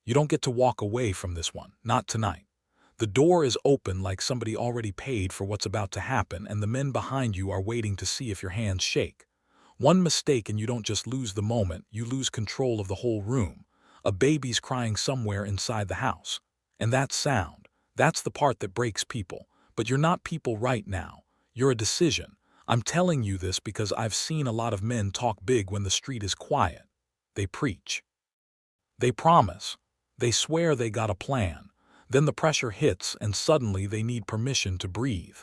You don't get to walk away from this one, not tonight. The door is open like somebody already paid for what's about to happen, and the men behind you are waiting to see if your hands shake. One mistake and you don't just lose the moment, you lose control of the whole room. A baby's crying somewhere inside the house. And that sound, that's the part that breaks people. But you're not people right now. You're a decision. I'm telling you this because I've seen a lot of men talk big when the street is quiet. They preach. They promise. They swear they got a plan. Then the pressure hits and suddenly they need permission to breathe.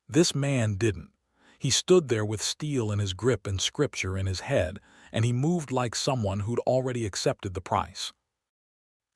This man didn't. He stood there with steel in his grip and scripture in his head, and he moved like someone who'd already accepted the price.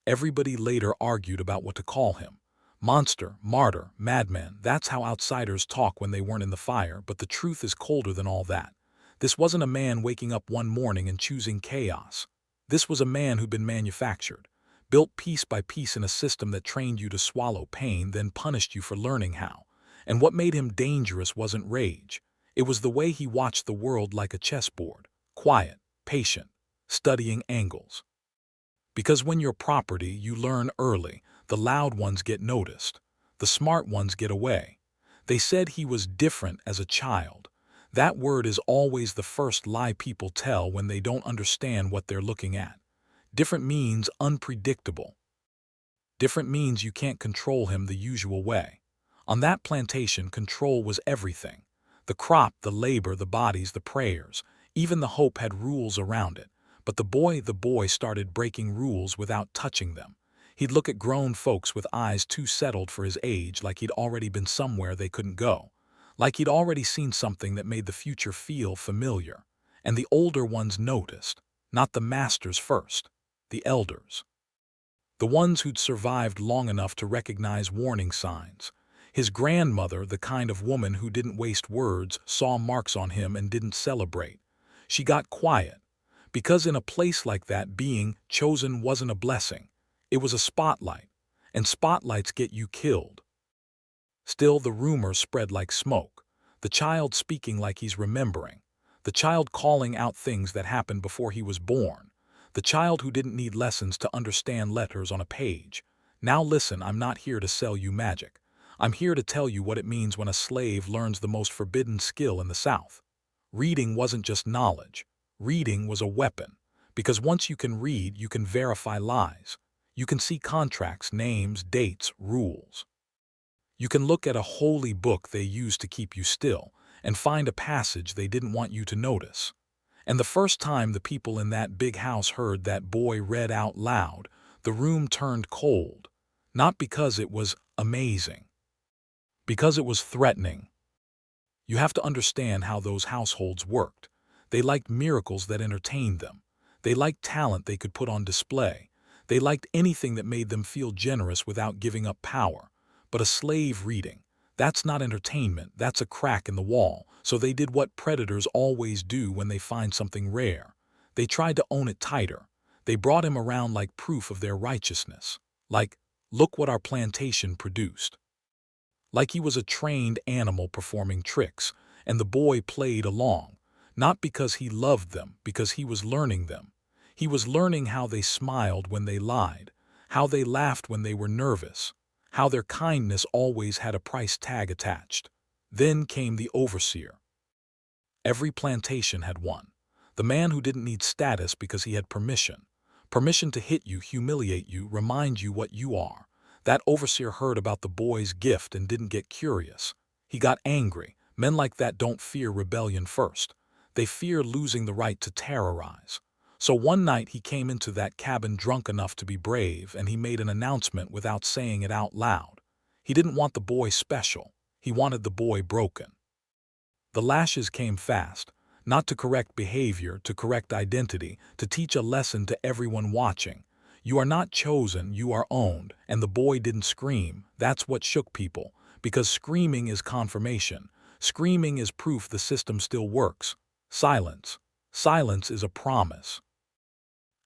Everybody later argued about what to call him. Monster, martyr, madman, that's how outsiders talk when they weren't in the fire, but the truth is colder than all that. This wasn't a man waking up one morning and choosing chaos. This was a man who'd been manufactured, built piece by piece in a system that trained you to swallow pain, then punished you for learning how. And what made him dangerous wasn't rage. It was the way he watched the world like a chessboard, quiet, patient, studying angles. Because when you're property, you learn early. The loud ones get noticed. The smart ones get away. They said he was different as a child. That word is always the first lie people tell when they don't understand what they're looking at. Different means unpredictable. Different means you can't control him the usual way. On that plantation, control was everything. The crop, the labor, the bodies, the prayers, even the hope had rules around it. But the boy started breaking rules without touching them. He'd look at grown folks with eyes too settled for his age, like he'd already been somewhere they couldn't go. Like he'd already seen something that made the future feel familiar. And the older ones noticed, not the masters first, the elders. The ones who'd survived long enough to recognize warning signs. His grandmother, the kind of woman who didn't waste words, saw marks on him and didn't celebrate. She got quiet. Because in a place like that, being chosen wasn't a blessing. It was a spotlight. And spotlights get you killed. Still, the rumor spread like smoke. The child speaking like he's remembering. The child calling out things that happened before he was born. The child who didn't need lessons to understand letters on a page. Now listen, I'm not here to sell you magic. I'm here to tell you what it means when a slave learns the most forbidden skill in the South. Reading wasn't just knowledge. Reading was a weapon. Because once you can read, you can verify lies. You can see contracts, names, dates, rules. You can look at a holy book they used to keep you still and find a passage they didn't want you to notice. And the first time the people in that big house heard that boy read out loud, the room turned cold. Not because it was amazing. Because it was threatening. You have to understand how those households worked. They liked miracles that entertained them. They liked talent they could put on display. They liked anything that made them feel generous without giving up power. But a slave reading, that's not entertainment, that's a crack in the wall. So they did what predators always do when they find something rare. They tried to own it tighter. They brought him around like proof of their righteousness. Like, look what our plantation produced. Like he was a trained animal performing tricks, and the boy played along. Not because he loved them, because he was learning them. He was learning how they smiled when they lied, how they laughed when they were nervous, how their kindness always had a price tag attached. Then came the overseer. Every plantation had one. The man who didn't need status because he had permission. Permission to hit you, humiliate you, remind you what you are. That overseer heard about the boy's gift and didn't get curious. He got angry. Men like that don't fear rebellion first. They fear losing the right to terrorize. So one night he came into that cabin drunk enough to be brave, and he made an announcement without saying it out loud. He didn't want the boy special. He wanted the boy broken. The lashes came fast, not to correct behavior, to correct identity, to teach a lesson to everyone watching. You are not chosen, you are owned, and the boy didn't scream. That's what shook people, because screaming is confirmation. Screaming is proof the system still works. Silence. Silence is a promise.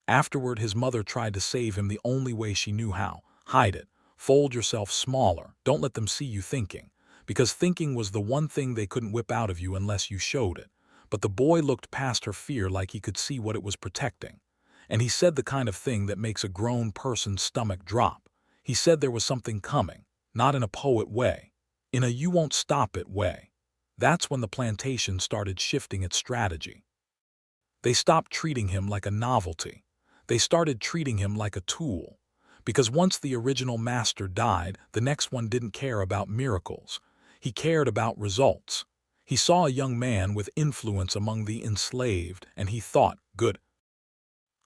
Afterward, his mother tried to save him the only way she knew how. Hide it. Fold yourself smaller. Don't let them see you thinking. Because thinking was the one thing they couldn't whip out of you unless you showed it. But the boy looked past her fear like he could see what it was protecting. And he said the kind of thing that makes a grown person's stomach drop. He said there was something coming, not in a poet way, in a you won't stop it way. That's when the plantation started shifting its strategy. They stopped treating him like a novelty. They started treating him like a tool. Because once the original master died, the next one didn't care about miracles. He cared about results. He saw a young man with influence among the enslaved, and he thought, good,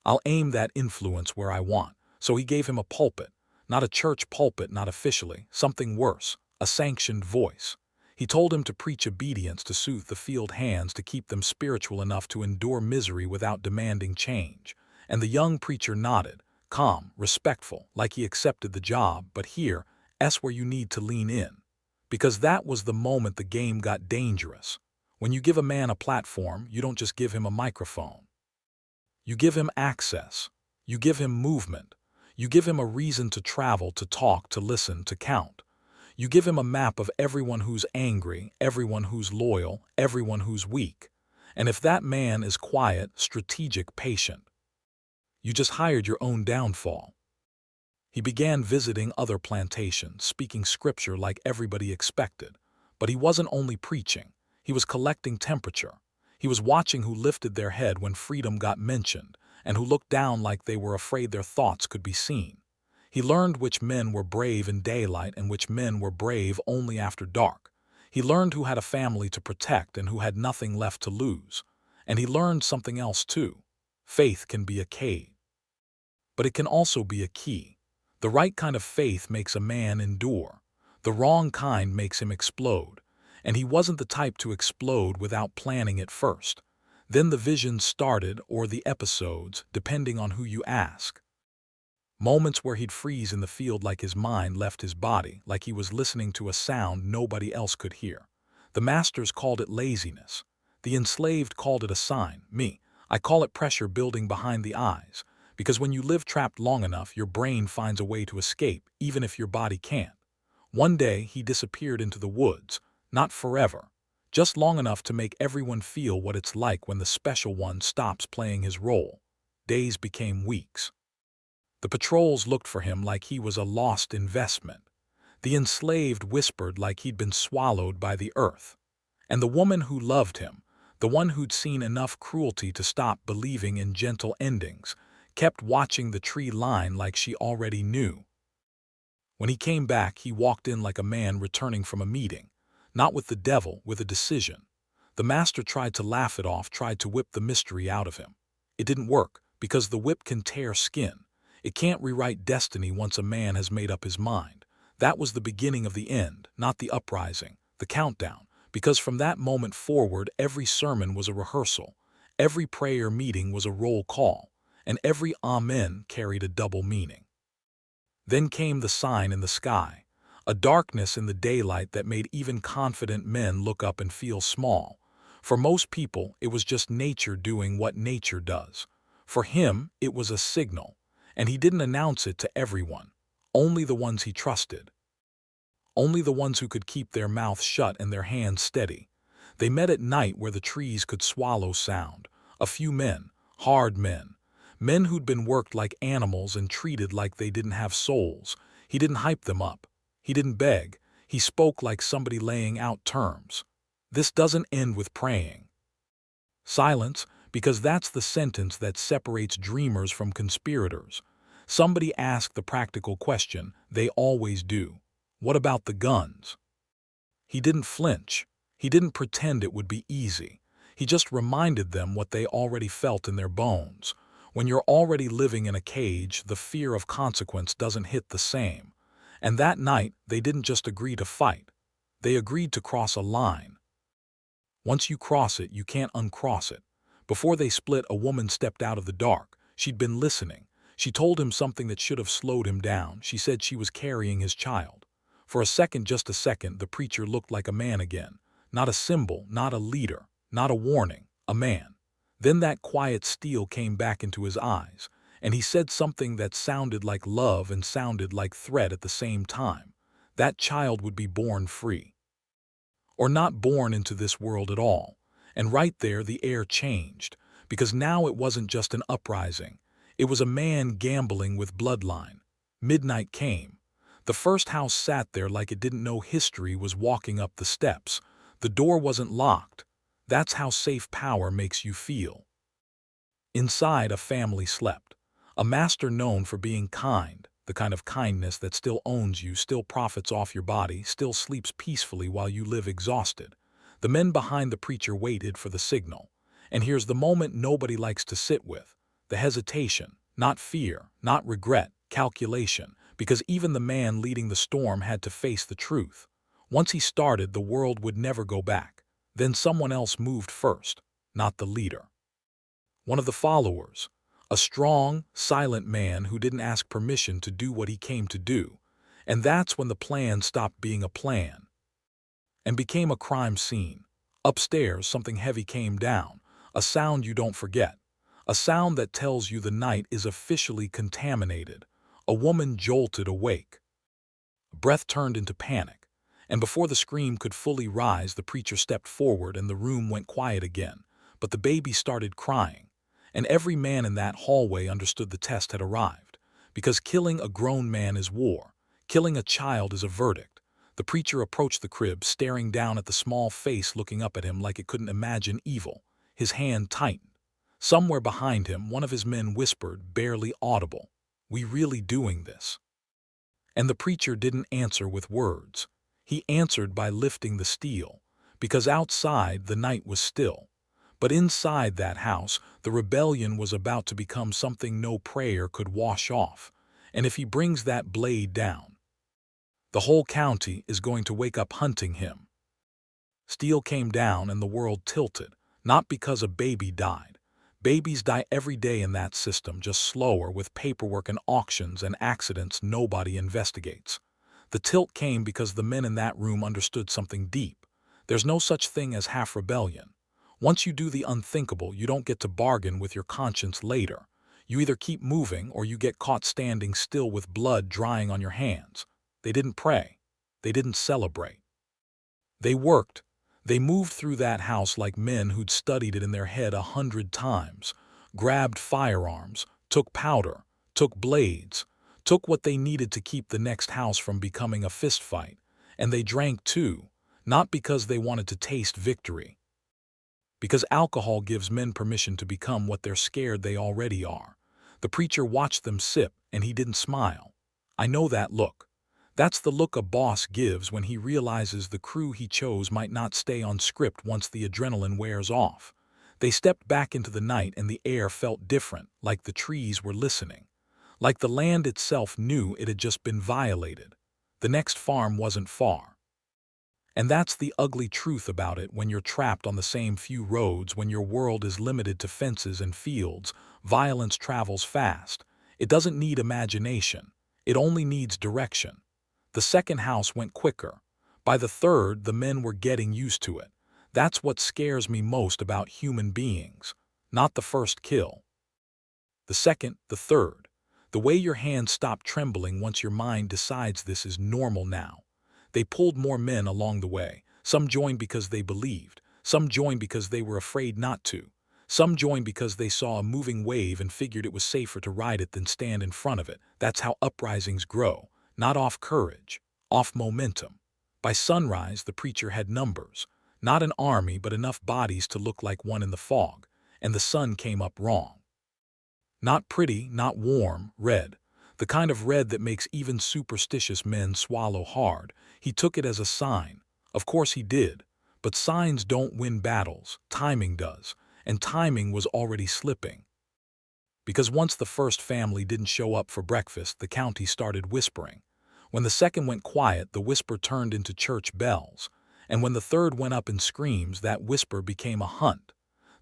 I'll aim that influence where I want. So he gave him a pulpit. Not a church pulpit, not officially, something worse, a sanctioned voice. He told him to preach obedience to soothe the field hands, to keep them spiritual enough to endure misery without demanding change. And the young preacher nodded, calm, respectful, like he accepted the job. But here's where you need to lean in. Because that was the moment the game got dangerous. When you give a man a platform, you don't just give him a microphone. You give him access. You give him movement. You give him a reason to travel, to talk, to listen, to count. You give him a map of everyone who's angry, everyone who's loyal, everyone who's weak. And if that man is quiet, strategic, patient, you just hired your own downfall. He began visiting other plantations, speaking scripture like everybody expected. But he wasn't only preaching. He was collecting temperature. He was watching who lifted their head when freedom got mentioned, and who looked down like they were afraid their thoughts could be seen. He learned which men were brave in daylight and which men were brave only after dark. He learned who had a family to protect and who had nothing left to lose. And he learned something else too. Faith can be a cave, but it can also be a key. The right kind of faith makes a man endure. The wrong kind makes him explode. And he wasn't the type to explode without planning it first. Then the visions started, or the episodes, depending on who you ask. Moments where he'd freeze in the field like his mind left his body, like he was listening to a sound nobody else could hear. The masters called it laziness. The enslaved called it a sign. I call it pressure building behind the eyes. Because when you live trapped long enough, your brain finds a way to escape, even if your body can't. One day, he disappeared into the woods. Not forever. Just long enough to make everyone feel what it's like when the special one stops playing his role. Days became weeks. The patrols looked for him like he was a lost investment. The enslaved whispered like he'd been swallowed by the earth. And the woman who loved him, the one who'd seen enough cruelty to stop believing in gentle endings, kept watching the tree line like she already knew. When he came back, he walked in like a man returning from a meeting. Not with the devil, with a decision. The master tried to laugh it off, tried to whip the mystery out of him. It didn't work, because the whip can tear skin. It can't rewrite destiny once a man has made up his mind. That was the beginning of the end, not the uprising, the countdown, because from that moment forward, every sermon was a rehearsal, every prayer meeting was a roll call, and every amen carried a double meaning. Then came the sign in the sky, a darkness in the daylight that made even confident men look up and feel small. For most people, it was just nature doing what nature does. For him, it was a signal, and he didn't announce it to everyone, only the ones he trusted. Only the ones who could keep their mouths shut and their hands steady. They met at night where the trees could swallow sound. A few men, hard men, men who'd been worked like animals and treated like they didn't have souls. He didn't hype them up. He didn't beg. He spoke like somebody laying out terms. This doesn't end with praying. Silence, because that's the sentence that separates dreamers from conspirators. Somebody asked the practical question, they always do. What about the guns? He didn't flinch. He didn't pretend it would be easy. He just reminded them what they already felt in their bones. When you're already living in a cage, the fear of consequence doesn't hit the same. And that night, they didn't just agree to fight. They agreed to cross a line. Once you cross it, you can't uncross it. Before they split, a woman stepped out of the dark. She'd been listening. She told him something that should have slowed him down. She said she was carrying his child. For a second, just a second, the preacher looked like a man again. Not a symbol, not a leader, not a warning, a man. Then that quiet steel came back into his eyes, and he said something that sounded like love and sounded like threat at the same time. That child would be born free. Or not born into this world at all. And right there, the air changed, because now it wasn't just an uprising. It was a man gambling with bloodline. Midnight came. The first house sat there like it didn't know history was walking up the steps. The door wasn't locked. That's how safe power makes you feel. Inside, a family slept. A master known for being kind, the kind of kindness that still owns you, still profits off your body, still sleeps peacefully while you live exhausted. The men behind the preacher waited for the signal. And here's the moment nobody likes to sit with. The hesitation, not fear, not regret, calculation, because even the man leading the storm had to face the truth. Once he started, the world would never go back. Then someone else moved first, not the leader. One of the followers, a strong, silent man who didn't ask permission to do what he came to do. And that's when the plan stopped being a plan and became a crime scene. Upstairs, something heavy came down, a sound you don't forget, a sound that tells you the night is officially contaminated. A woman jolted awake. Breath turned into panic, and before the scream could fully rise, the preacher stepped forward and the room went quiet again. But the baby started crying. And every man in that hallway understood the test had arrived. Because killing a grown man is war. Killing a child is a verdict. The preacher approached the crib, staring down at the small face looking up at him like it couldn't imagine evil. His hand tightened. Somewhere behind him, one of his men whispered, barely audible, "We really doing this?" And the preacher didn't answer with words. He answered by lifting the steel. Because outside, the night was still. But inside that house, the rebellion was about to become something no prayer could wash off. And if he brings that blade down, the whole county is going to wake up hunting him. Steel came down and the world tilted, not because a baby died. Babies die every day in that system, just slower, with paperwork and auctions and accidents nobody investigates. The tilt came because the men in that room understood something deep. There's no such thing as half rebellion. Once you do the unthinkable, you don't get to bargain with your conscience later. You either keep moving or you get caught standing still with blood drying on your hands. They didn't pray. They didn't celebrate. They worked. They moved through that house like men who'd studied it in their head 100 times, grabbed firearms, took powder, took blades, took what they needed to keep the next house from becoming a fistfight. And they drank too, not because they wanted to taste victory. Because alcohol gives men permission to become what they're scared they already are. The preacher watched them sip, and he didn't smile. I know that look. That's the look a boss gives when he realizes the crew he chose might not stay on script once the adrenaline wears off. They stepped back into the night and the air felt different, like the trees were listening. Like the land itself knew it had just been violated. The next farm wasn't far. And that's the ugly truth about it. When you're trapped on the same few roads, when your world is limited to fences and fields, violence travels fast. It doesn't need imagination. It only needs direction. The second house went quicker. By the third, the men were getting used to it. That's what scares me most about human beings. Not the first kill. The second, the third. The way your hands stop trembling once your mind decides this is normal now. They pulled more men along the way. Some joined because they believed. Some joined because they were afraid not to. Some joined because they saw a moving wave and figured it was safer to ride it than stand in front of it. That's how uprisings grow. Not off courage, off momentum. By sunrise, the preacher had numbers. Not an army, but enough bodies to look like one in the fog. And the sun came up wrong. Not pretty, not warm, red. The kind of red that makes even superstitious men swallow hard. He took it as a sign. Of course he did. But signs don't win battles. Timing does. And timing was already slipping. Because once the first family didn't show up for breakfast, the county started whispering. When the second went quiet, the whisper turned into church bells. And when the third went up in screams, that whisper became a hunt.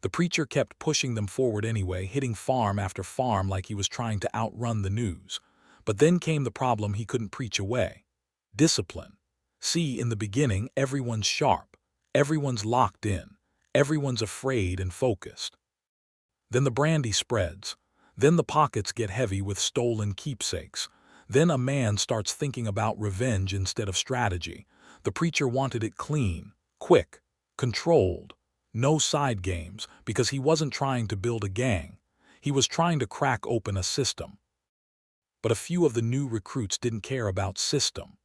The preacher kept pushing them forward anyway, hitting farm after farm like he was trying to outrun the news. But then came the problem he couldn't preach away. Discipline. See, in the beginning, everyone's sharp. Everyone's locked in. Everyone's afraid and focused. Then the brandy spreads. Then the pockets get heavy with stolen keepsakes. Then a man starts thinking about revenge instead of strategy. The preacher wanted it clean, quick, controlled. No side games, because he wasn't trying to build a gang. He was trying to crack open a system. But a few of the new recruits didn't care about system.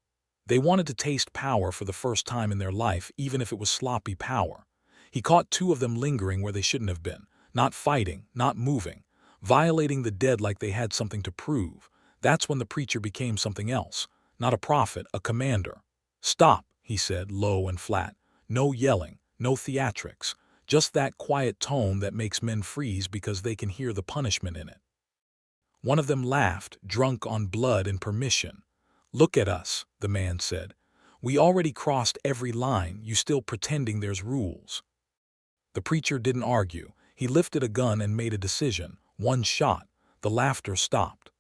They wanted to taste power for the first time in their life, even if it was sloppy power. He caught two of them lingering where they shouldn't have been, not fighting, not moving, violating the dead like they had something to prove. That's when the preacher became something else, not a prophet, a commander. "Stop," he said, low and flat. No yelling, no theatrics, just that quiet tone that makes men freeze because they can hear the punishment in it. One of them laughed, drunk on blood and permission. "Look at us," the man said. "We already crossed every line, you still pretending there's rules." The preacher didn't argue. He lifted a gun and made a decision. One shot. The laughter stopped.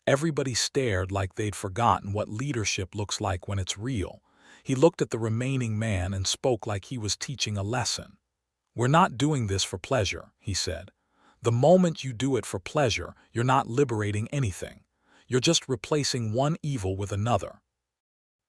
Everybody stared like they'd forgotten what leadership looks like when it's real. He looked at the remaining man and spoke like he was teaching a lesson. "We're not doing this for pleasure," he said. "The moment you do it for pleasure, you're not liberating anything. You're just replacing one evil with another."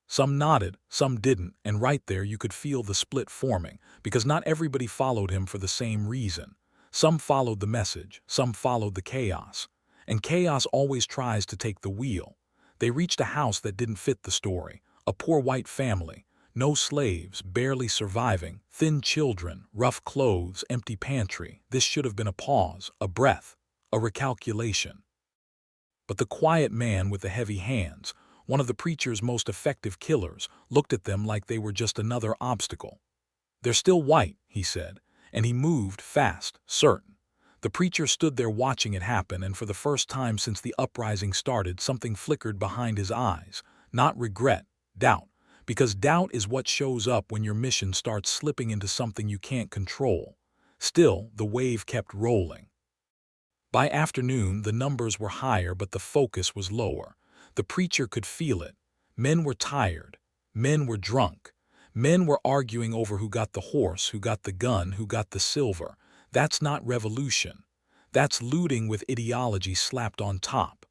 Some nodded, some didn't, and right there you could feel the split forming, because not everybody followed him for the same reason. Some followed the message, some followed the chaos. And chaos always tries to take the wheel. They reached a house that didn't fit the story, a poor white family. No slaves, barely surviving, thin children, rough clothes, empty pantry. This should have been a pause, a breath, a recalculation. But the quiet man with the heavy hands, one of the preacher's most effective killers, looked at them like they were just another obstacle. "They're still white," he said, and he moved fast, certain. The preacher stood there watching it happen, and for the first time since the uprising started, something flickered behind his eyes. Not regret, doubt. Because doubt is what shows up when your mission starts slipping into something you can't control. Still, the wave kept rolling. By afternoon, the numbers were higher, but the focus was lower. The preacher could feel it. Men were tired. Men were drunk. Men were arguing over who got the horse, who got the gun, who got the silver. That's not revolution. That's looting with ideology slapped on top.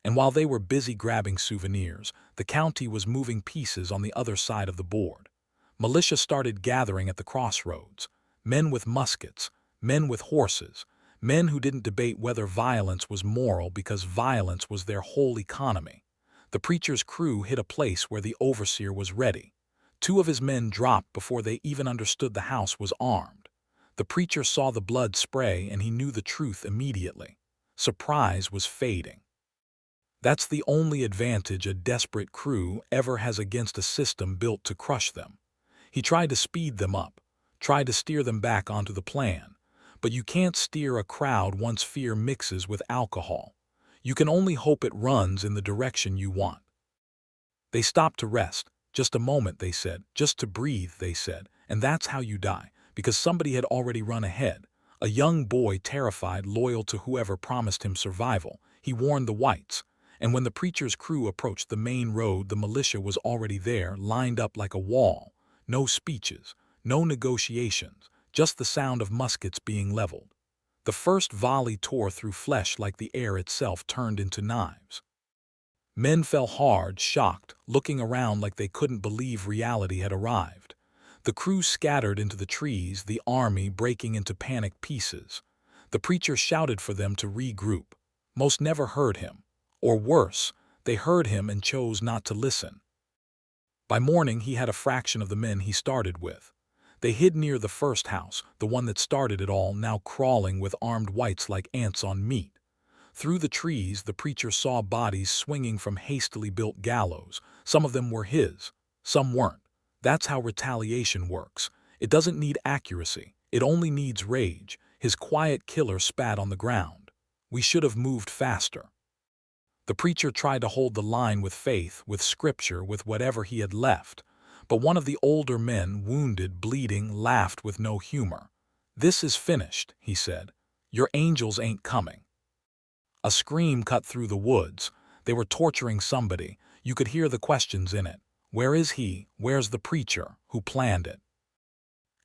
And while they were busy grabbing souvenirs, the county was moving pieces on the other side of the board. Militia started gathering at the crossroads. Men with muskets, men with horses, men who didn't debate whether violence was moral because violence was their whole economy. The preacher's crew hit a place where the overseer was ready. Two of his men dropped before they even understood the house was armed. The preacher saw the blood spray and he knew the truth immediately. Surprise was fading. That's the only advantage a desperate crew ever has against a system built to crush them. He tried to speed them up, tried to steer them back onto the plan. But you can't steer a crowd once fear mixes with alcohol. You can only hope it runs in the direction you want. They stopped to rest. Just a moment, they said. Just to breathe, they said. And that's how you die, because somebody had already run ahead. A young boy, terrified, loyal to whoever promised him survival. He warned the whites. And when the preacher's crew approached the main road, the militia was already there, lined up like a wall. No speeches, no negotiations, just the sound of muskets being leveled. The first volley tore through flesh like the air itself turned into knives. Men fell hard, shocked, looking around like they couldn't believe reality had arrived. The crew scattered into the trees, the army breaking into panic pieces. The preacher shouted for them to regroup. Most never heard him. Or worse, they heard him and chose not to listen. By morning, he had a fraction of the men he started with. They hid near the first house, the one that started it all, now crawling with armed whites like ants on meat. Through the trees, the preacher saw bodies swinging from hastily built gallows. Some of them were his, some weren't. That's how retaliation works. It doesn't need accuracy. It only needs rage. His quiet killer spat on the ground. "We should have moved faster." The preacher tried to hold the line with faith, with scripture, with whatever he had left. But one of the older men, wounded, bleeding, laughed with no humor. "This is finished," he said. "Your angels ain't coming." A scream cut through the woods. They were torturing somebody. You could hear the questions in it. Where is he? Where's the preacher? Who planned it?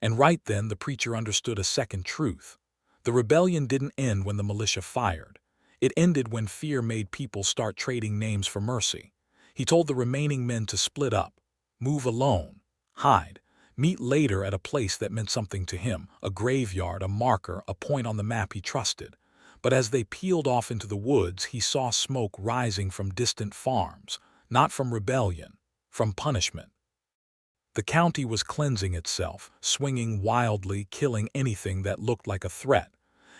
And right then the preacher understood a second truth. The rebellion didn't end when the militia fired. It ended when fear made people start trading names for mercy. He told the remaining men to split up, move alone, hide, meet later at a place that meant something to him, a graveyard, a marker, a point on the map he trusted. But as they peeled off into the woods, he saw smoke rising from distant farms, not from rebellion, from punishment. The county was cleansing itself, swinging wildly, killing anything that looked like a threat.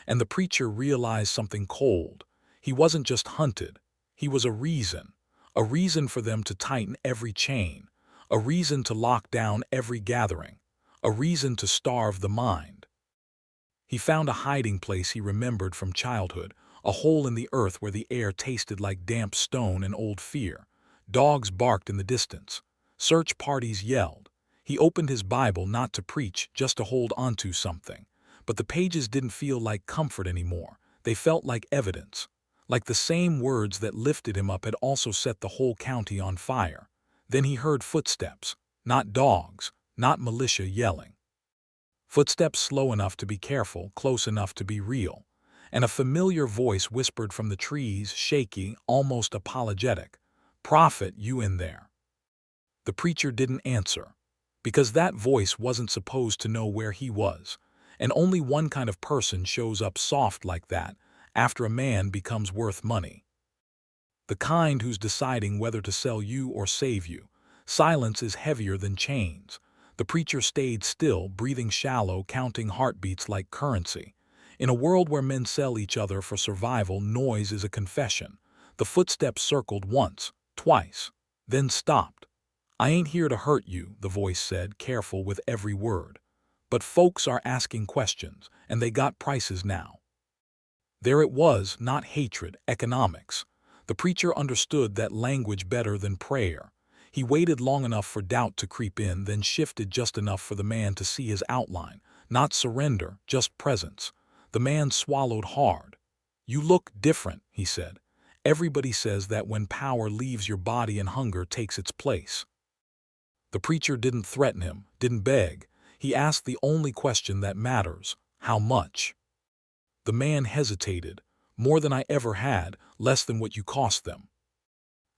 And the preacher realized something cold. He wasn't just hunted. He was a reason for them to tighten every chain, a reason to lock down every gathering, a reason to starve the mind. He found a hiding place he remembered from childhood, a hole in the earth where the air tasted like damp stone and old fear. Dogs barked in the distance. Search parties yelled. He opened his Bible not to preach, just to hold onto something. But the pages didn't feel like comfort anymore. They felt like evidence. Like the same words that lifted him up had also set the whole county on fire. Then he heard footsteps. Not dogs, not militia yelling. Footsteps slow enough to be careful, close enough to be real. And a familiar voice whispered from the trees, shaky, almost apologetic. "Prophet, you in there?" The preacher didn't answer, because that voice wasn't supposed to know where he was. And only one kind of person shows up soft like that after a man becomes worth money. The kind who's deciding whether to sell you or save you. Silence is heavier than chains. The preacher stayed still, breathing shallow, counting heartbeats like currency. In a world where men sell each other for survival, noise is a confession. The footsteps circled once, twice, then stopped. "I ain't here to hurt you," the voice said, careful with every word. "But folks are asking questions, and they got prices now." There it was, not hatred, economics. The preacher understood that language better than prayer. He waited long enough for doubt to creep in, then shifted just enough for the man to see his outline. Not surrender, just presence. The man swallowed hard. "You look different," he said. "Everybody says that when power leaves your body and hunger takes its place." The preacher didn't threaten him, didn't beg. He asked the only question that matters: how much? The man hesitated. "More than I ever had, less than what you cost them."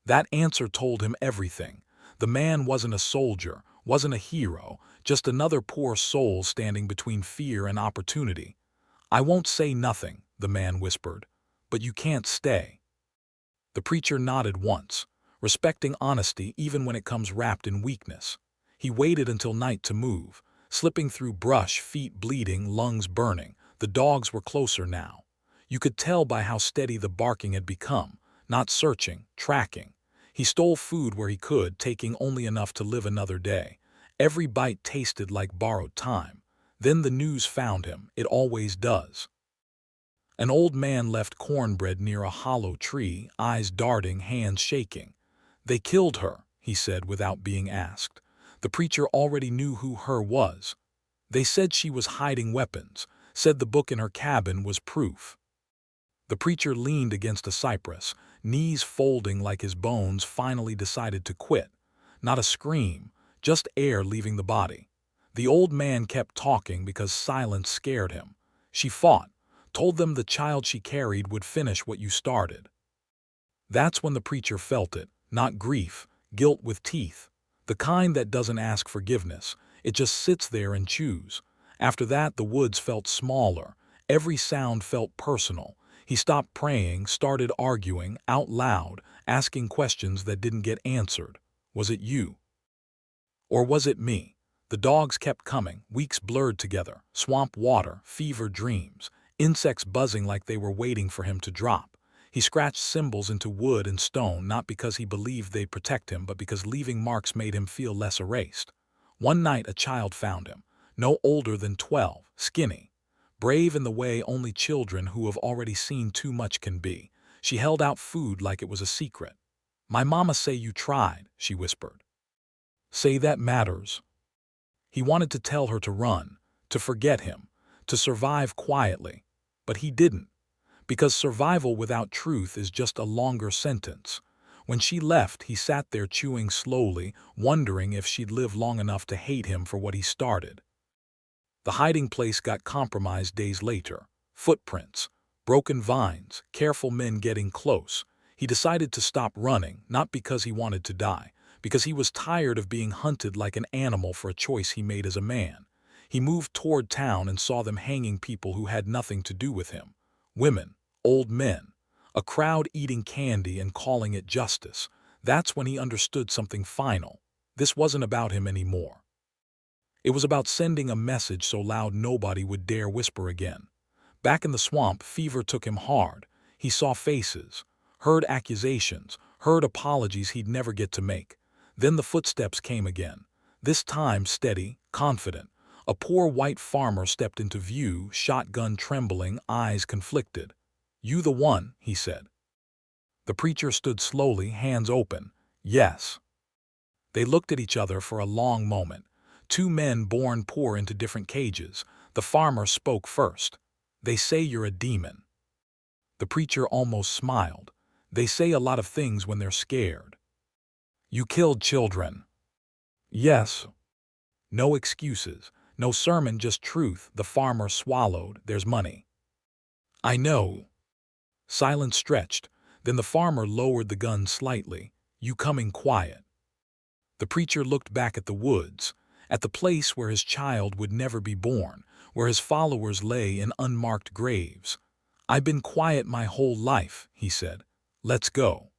That answer told him everything. The man wasn't a soldier, wasn't a hero, just another poor soul standing between fear and opportunity. "I won't say nothing," the man whispered, "but you can't stay." The preacher nodded once, respecting honesty even when it comes wrapped in weakness. He waited until night to move, slipping through brush, feet bleeding, lungs burning. The dogs were closer now. You could tell by how steady the barking had become, not searching, tracking. He stole food where he could, taking only enough to live another day. Every bite tasted like borrowed time. Then the news found him. It always does. An old man left cornbread near a hollow tree, eyes darting, hands shaking. "They killed her," he said without being asked. The preacher already knew who her was. "They said she was hiding weapons, said the book in her cabin was proof." The preacher leaned against a cypress, knees folding like his bones, finally decided to quit. Not a scream, just air leaving the body. The old man kept talking because silence scared him. "She fought, told them the child she carried would finish what you started." That's when the preacher felt it, not grief, guilt with teeth. The kind that doesn't ask forgiveness, it just sits there and chews. After that, the woods felt smaller. Every sound felt personal. He stopped praying, started arguing, out loud, asking questions that didn't get answered. "Was it you? Or was it me?" The dogs kept coming, weeks blurred together, swamp water, fever dreams, insects buzzing like they were waiting for him to drop. He scratched symbols into wood and stone, not because he believed they'd protect him, but because leaving marks made him feel less erased. One night a child found him, no older than 12, skinny. Brave in the way only children who have already seen too much can be. She held out food like it was a secret. "My mama say you tried," she whispered. "Say that matters." He wanted to tell her to run, to forget him, to survive quietly. But he didn't. Because survival without truth is just a longer sentence. When she left, he sat there chewing slowly, wondering if she'd live long enough to hate him for what he started. The hiding place got compromised days later. Footprints, broken vines, careful men getting close. He decided to stop running, not because he wanted to die, because he was tired of being hunted like an animal for a choice he made as a man. He moved toward town and saw them hanging people who had nothing to do with him. Women, old men, a crowd eating candy and calling it justice. That's when he understood something final. This wasn't about him anymore. It was about sending a message so loud nobody would dare whisper again. Back in the swamp, fever took him hard. He saw faces, heard accusations, heard apologies he'd never get to make. Then the footsteps came again, this time steady, confident. A poor white farmer stepped into view, shotgun trembling, eyes conflicted. "You the one," he said. The preacher stood slowly, hands open. "Yes." They looked at each other for a long moment. Two men born poor into different cages. The farmer spoke first. "They say you're a demon." The preacher almost smiled. "They say a lot of things when they're scared." "You killed children." "Yes." No excuses, no sermon, just truth. The farmer swallowed. "There's money." "I know." Silence stretched. Then the farmer lowered the gun slightly. "You coming quiet." The preacher looked back at the woods, at the place where his child would never be born, where his followers lay in unmarked graves. "I've been quiet my whole life," he said. "Let's go."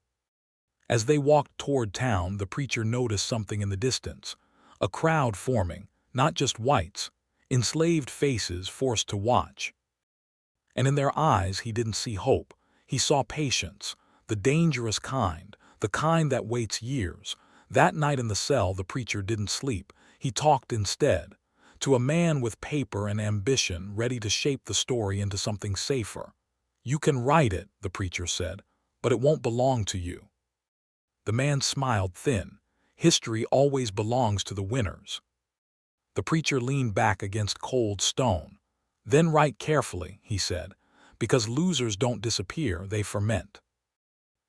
As they walked toward town, the preacher noticed something in the distance. A crowd forming, not just whites, enslaved faces forced to watch. And in their eyes he didn't see hope. He saw patience, the dangerous kind, the kind that waits years. That night in the cell, the preacher didn't sleep. He talked instead, to a man with paper and ambition, ready to shape the story into something safer. "You can write it," the preacher said, "but it won't belong to you." The man smiled thin. "History always belongs to the winners." The preacher leaned back against cold stone. "Then write carefully," he said, "because losers don't disappear, they ferment."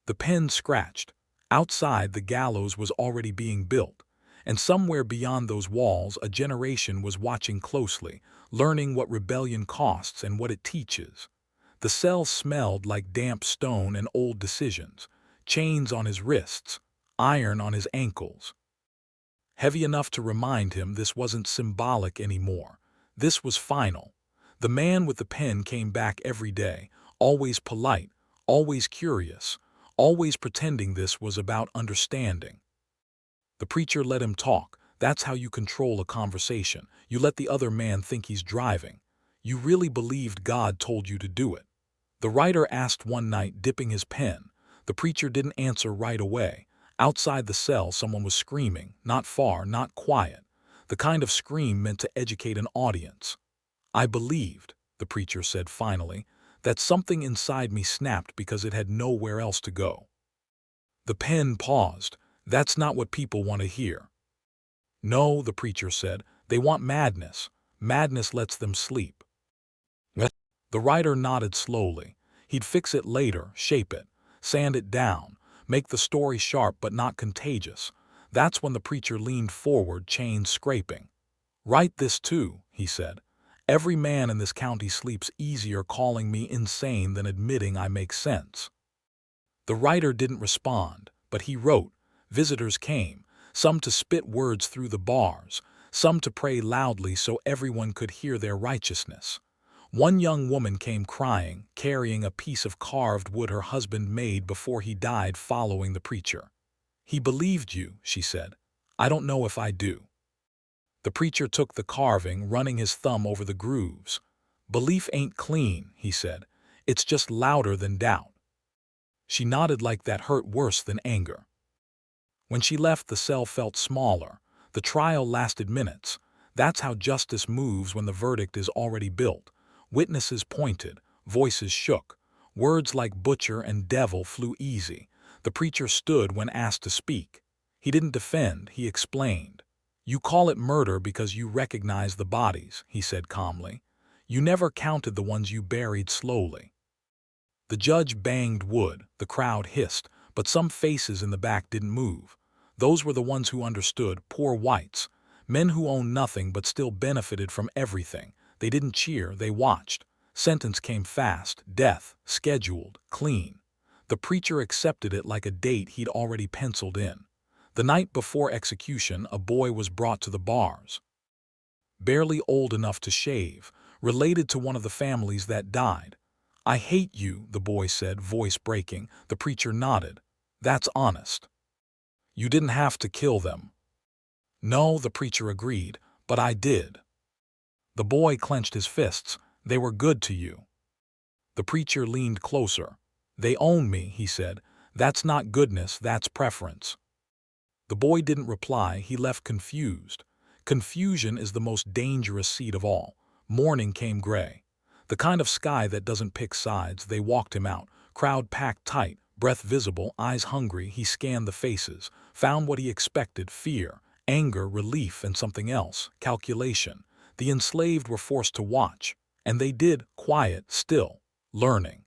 The pen scratched. Outside, the gallows was already being built, and somewhere beyond those walls a generation was watching closely, learning what rebellion costs and what it teaches. The cell smelled like damp stone and old decisions, chains on his wrists, iron on his ankles. Heavy enough to remind him this wasn't symbolic anymore. This was final. The man with the pen came back every day, always polite, always curious, always pretending this was about understanding. The preacher let him talk. That's how you control a conversation. You let the other man think he's driving. You really believed God told you to do it. The writer asked one night, dipping his pen. The preacher didn't answer right away. Outside the cell, someone was screaming, not far, not quiet, the kind of scream meant to educate an audience. "I believed," the preacher said finally, "that something inside me snapped because it had nowhere else to go." The pen paused. "That's not what people want to hear." "No," the preacher said, "they want madness. Madness lets them sleep." The writer nodded slowly. He'd fix it later, shape it, sand it down, make the story sharp but not contagious. That's when the preacher leaned forward, chains scraping. "Write this too," he said. "Every man in this county sleeps easier calling me insane than admitting I make sense." The writer didn't respond, but he wrote. Visitors came, some to spit words through the bars, some to pray loudly so everyone could hear their righteousness. One young woman came crying, carrying a piece of carved wood her husband made before he died following the preacher. "He believed you," she said. "I don't know if I do." The preacher took the carving, running his thumb over the grooves. "Belief ain't clean," he said. "It's just louder than doubt." She nodded like that hurt worse than anger. When she left, the cell felt smaller. The trial lasted minutes. That's how justice moves when the verdict is already built. Witnesses pointed, voices shook. Words like butcher and devil flew easy. The preacher stood when asked to speak. He didn't defend, he explained. "You call it murder because you recognize the bodies," he said calmly. "You never counted the ones you buried slowly." The judge banged wood, the crowd hissed, but some faces in the back didn't move. Those were the ones who understood, poor whites, men who owned nothing but still benefited from everything. They didn't cheer, they watched. Sentence came fast, death, scheduled, clean. The preacher accepted it like a date he'd already penciled in. The night before execution, a boy was brought to the bars. Barely old enough to shave, related to one of the families that died. "I hate you," the boy said, voice breaking. The preacher nodded. "That's honest. You didn't have to kill them." "No," the preacher agreed, "but I did." The boy clenched his fists. "They were good to you." The preacher leaned closer. "They own me," he said. "That's not goodness, that's preference." The boy didn't reply. He left confused. Confusion is the most dangerous seed of all. Morning came gray. The kind of sky that doesn't pick sides. They walked him out. Crowd packed tight, breath visible, eyes hungry. He scanned the faces, found what he expected: fear, anger, relief, and something else: calculation. The enslaved were forced to watch, and they did, quiet, still, learning.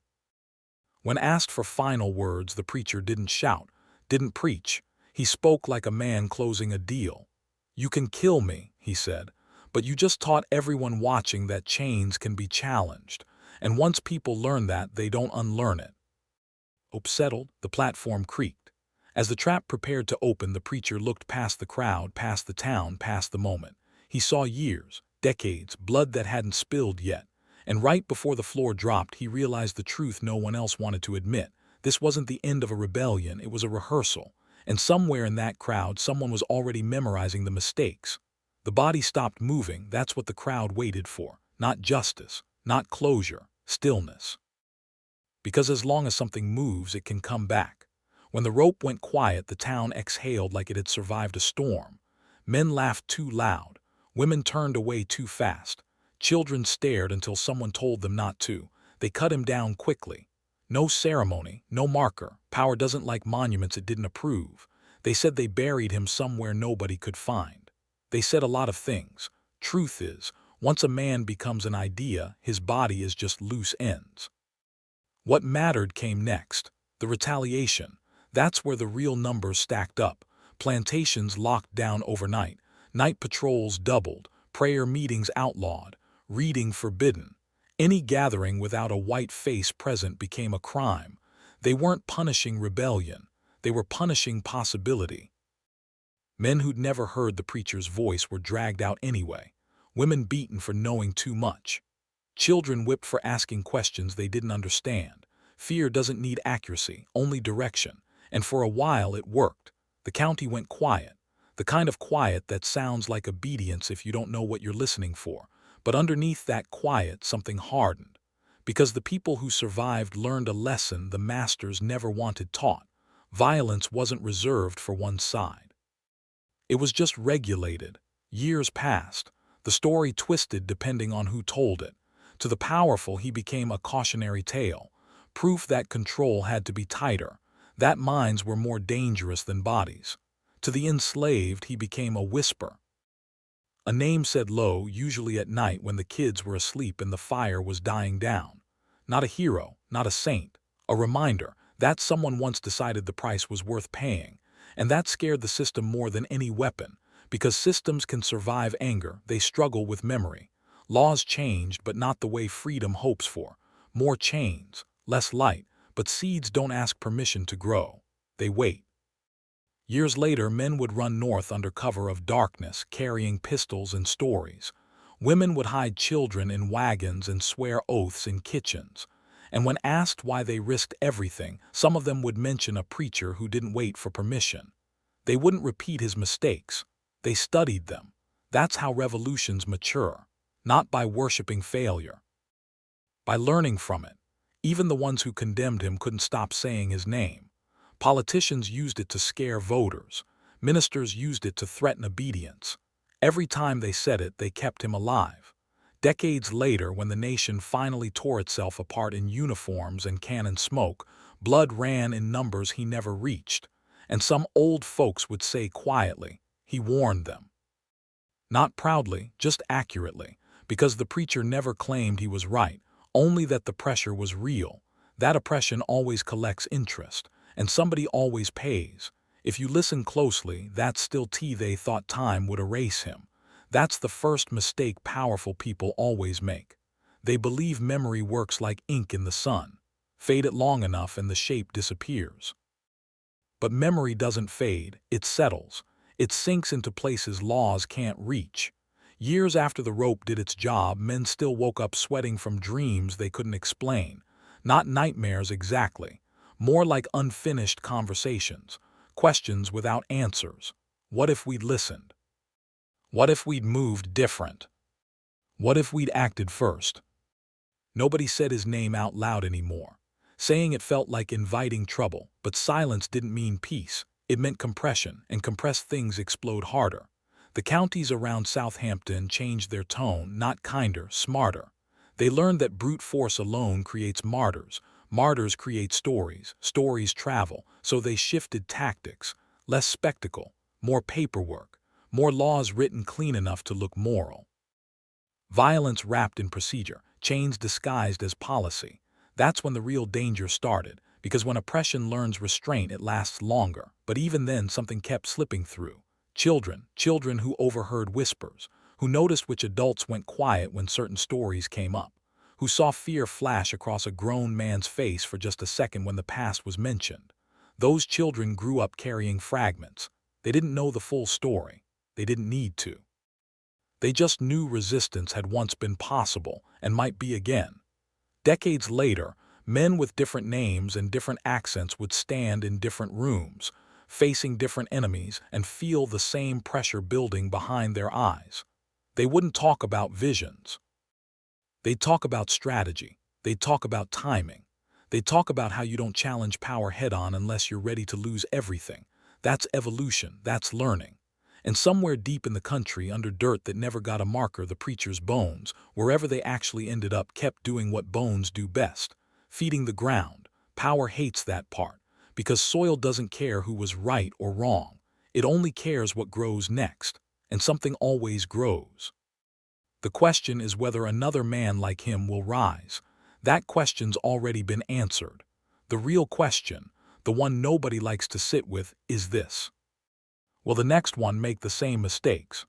When asked for final words, the preacher didn't shout, didn't preach. He spoke like a man closing a deal. "You can kill me," he said, "but you just taught everyone watching that chains can be challenged. And once people learn that, they don't unlearn it." Settled, the platform creaked. As the trap prepared to open, the preacher looked past the crowd, past the town, past the moment. He saw years, decades, blood that hadn't spilled yet. And right before the floor dropped, he realized the truth no one else wanted to admit. This wasn't the end of a rebellion, it was a rehearsal. And somewhere in that crowd, someone was already memorizing the mistakes. The body stopped moving. That's what the crowd waited for. Not justice, not closure, stillness. Because as long as something moves, it can come back. When the rope went quiet, the town exhaled like it had survived a storm. Men laughed too loud. Women turned away too fast. Children stared until someone told them not to. They cut him down quickly. No ceremony, no marker. Power doesn't like monuments it didn't approve. They said they buried him somewhere nobody could find. They said a lot of things. Truth is, once a man becomes an idea, his body is just loose ends. What mattered came next. The retaliation. That's where the real numbers stacked up. Plantations locked down overnight. Night patrols doubled. Prayer meetings outlawed. Reading forbidden. Any gathering without a white face present became a crime. They weren't punishing rebellion. They were punishing possibility. Men who'd never heard the preacher's voice were dragged out anyway. Women beaten for knowing too much. Children whipped for asking questions they didn't understand. Fear doesn't need accuracy, only direction. And for a while it worked. The county went quiet. The kind of quiet that sounds like obedience if you don't know what you're listening for. But underneath that quiet, something hardened. Because the people who survived learned a lesson the masters never wanted taught. Violence wasn't reserved for one side. It was just regulated. Years passed. The story twisted depending on who told it. To the powerful, he became a cautionary tale. Proof that control had to be tighter. That minds were more dangerous than bodies. To the enslaved, he became a whisper. A name said low, usually at night when the kids were asleep and the fire was dying down. Not a hero, not a saint. A reminder that someone once decided the price was worth paying. And that scared the system more than any weapon. Because systems can survive anger, they struggle with memory. Laws changed, but not the way freedom hopes for. More chains, less light, but seeds don't ask permission to grow. They wait. Years later, men would run north under cover of darkness, carrying pistols and stories. Women would hide children in wagons and swear oaths in kitchens. And when asked why they risked everything, some of them would mention a preacher who didn't wait for permission. They wouldn't repeat his mistakes. They studied them. That's how revolutions mature. Not by worshiping failure. By learning from it. Even the ones who condemned him couldn't stop saying his name. Politicians used it to scare voters. Ministers used it to threaten obedience. Every time they said it, they kept him alive. Decades later, when the nation finally tore itself apart in uniforms and cannon smoke, blood ran in numbers he never reached. And some old folks would say quietly, he warned them. Not proudly, just accurately, because the preacher never claimed he was right, only that the pressure was real. That oppression always collects interest. And somebody always pays. If you listen closely, that's still they thought time would erase him. That's the first mistake powerful people always make. They believe memory works like ink in the sun. Fade it long enough and the shape disappears. But memory doesn't fade, it settles. It sinks into places laws can't reach. Years after the rope did its job, men still woke up sweating from dreams they couldn't explain. Not nightmares exactly, more like unfinished conversations, questions without answers. What if we'd listened? What if we'd moved different? What if we'd acted first? Nobody said his name out loud anymore. Saying it felt like inviting trouble, but silence didn't mean peace. It meant compression, and compressed things explode harder. The counties around Southampton changed their tone, not kinder, smarter. They learned that brute force alone creates martyrs. Martyrs create stories. Stories travel, so they shifted tactics. Less spectacle, more paperwork, more laws written clean enough to look moral. Violence wrapped in procedure, chains disguised as policy. That's when the real danger started, because when oppression learns restraint, it lasts longer. But even then, something kept slipping through. Children who overheard whispers, who noticed which adults went quiet when certain stories came up, who saw fear flash across a grown man's face for just a second when the past was mentioned. Those children grew up carrying fragments. They didn't know the full story. They didn't need to. They just knew resistance had once been possible and might be again. Decades later, men with different names and different accents would stand in different rooms, facing different enemies, and feel the same pressure building behind their eyes. They wouldn't talk about visions. They'd talk about strategy. They'd talk about timing. They'd talk about how you don't challenge power head-on unless you're ready to lose everything. That's evolution. That's learning. And somewhere deep in the country, under dirt that never got a marker, the preacher's bones, wherever they actually ended up, kept doing what bones do best, feeding the ground. Power hates that part, because soil doesn't care who was right or wrong. It only cares what grows next, and something always grows. The question is whether another man like him will rise. That question's already been answered. The real question, the one nobody likes to sit with, is this. Will the next one make the same mistakes?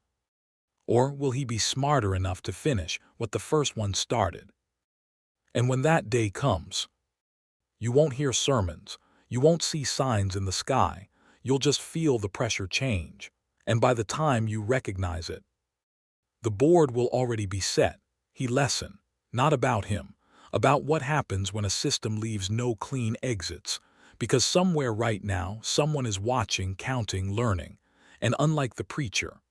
Or will he be smarter enough to finish what the first one started? And when that day comes, you won't hear sermons, you won't see signs in the sky, you'll just feel the pressure change. And by the time you recognize it, the board will already be set. He lesson, not about him, about what happens when a system leaves no clean exits. Because somewhere right now, someone is watching, counting, learning. And unlike the preacher,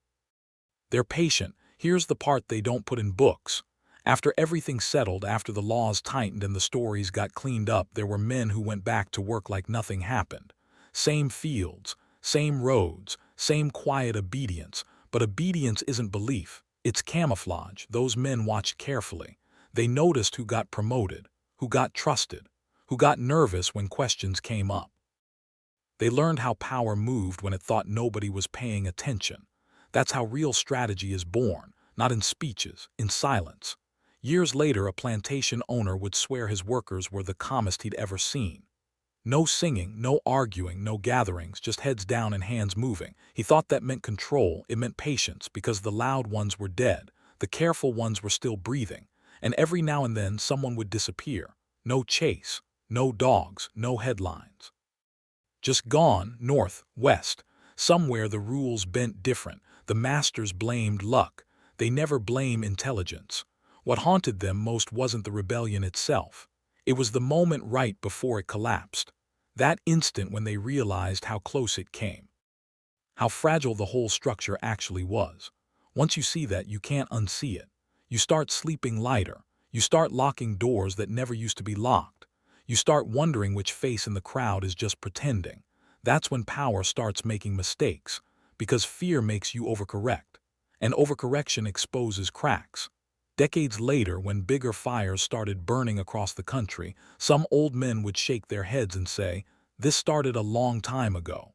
they're patient. Here's the part they don't put in books. After everything settled, after the laws tightened and the stories got cleaned up, there were men who went back to work like nothing happened. Same fields, same roads, same quiet obedience. But obedience isn't belief. It's camouflage. Those men watched carefully. They noticed who got promoted, who got trusted, who got nervous when questions came up. They learned how power moved when it thought nobody was paying attention. That's how real strategy is born, not in speeches, in silence. Years later, a plantation owner would swear his workers were the calmest he'd ever seen. No singing, no arguing, no gatherings, just heads down and hands moving. He thought that meant control, it meant patience, because the loud ones were dead, the careful ones were still breathing, and every now and then someone would disappear. No chase, no dogs, no headlines. Just gone, north, west. Somewhere the rules bent different. The masters blamed luck. They never blame intelligence. What haunted them most wasn't the rebellion itself. It was the moment right before it collapsed. That instant when they realized how close it came. How fragile the whole structure actually was. Once you see that, you can't unsee it. You start sleeping lighter. You start locking doors that never used to be locked. You start wondering which face in the crowd is just pretending. That's when power starts making mistakes, because fear makes you overcorrect, and overcorrection exposes cracks. Decades later, when bigger fires started burning across the country, some old men would shake their heads and say, "This started a long time ago."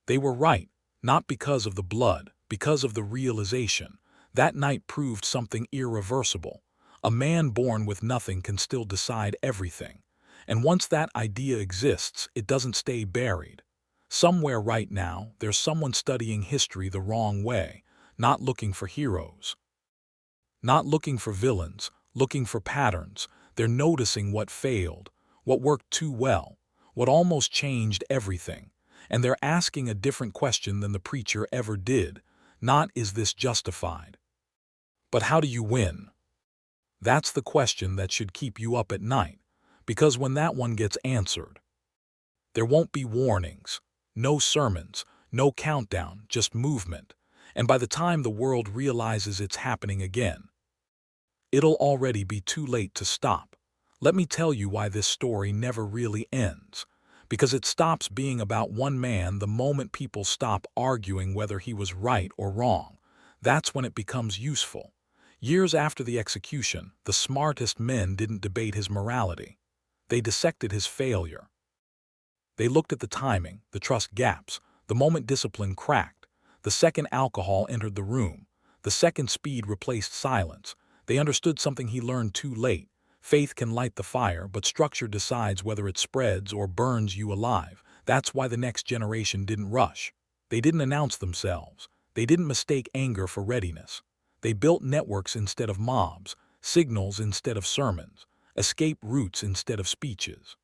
They were right, not because of the blood, because of the realization. That night proved something irreversible. A man born with nothing can still decide everything. And once that idea exists, it doesn't stay buried. Somewhere right now, there's someone studying history the wrong way, not looking for heroes. Not looking for villains, looking for patterns. They're noticing what failed, what worked too well, what almost changed everything. And they're asking a different question than the preacher ever did. Not, is this justified? But how do you win? That's the question that should keep you up at night. Because when that one gets answered, there won't be warnings, no sermons, no countdown, just movement. And by the time the world realizes it's happening again, it'll already be too late to stop. Let me tell you why this story never really ends. Because it stops being about one man the moment people stop arguing whether he was right or wrong. That's when it becomes useful. Years after the execution, the smartest men didn't debate his morality. They dissected his failure. They looked at the timing, the trust gaps, the moment discipline cracked, the second alcohol entered the room, the second speed replaced silence. They understood something he learned too late. Faith can light the fire, but structure decides whether it spreads or burns you alive. That's why the next generation didn't rush. They didn't announce themselves. They didn't mistake anger for readiness. They built networks instead of mobs, signals instead of sermons, escape routes instead of speeches.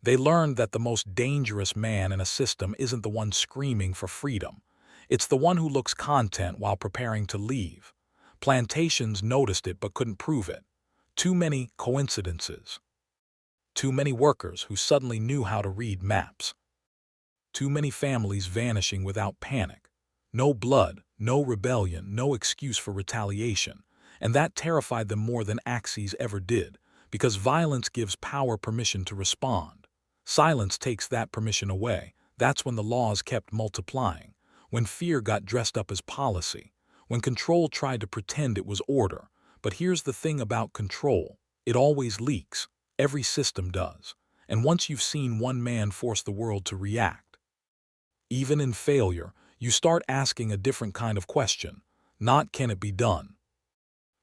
They learned that the most dangerous man in a system isn't the one screaming for freedom. It's the one who looks content while preparing to leave. Plantations noticed it but couldn't prove it. Too many coincidences. Too many workers who suddenly knew how to read maps. Too many families vanishing without panic. No blood, no rebellion, no excuse for retaliation. And that terrified them more than axes ever did, because violence gives power permission to respond. Silence takes that permission away. That's when the laws kept multiplying, when fear got dressed up as policy, when control tried to pretend it was order. But here's the thing about control. It always leaks. Every system does. And once you've seen one man force the world to react, even in failure, you start asking a different kind of question. Not can it be done,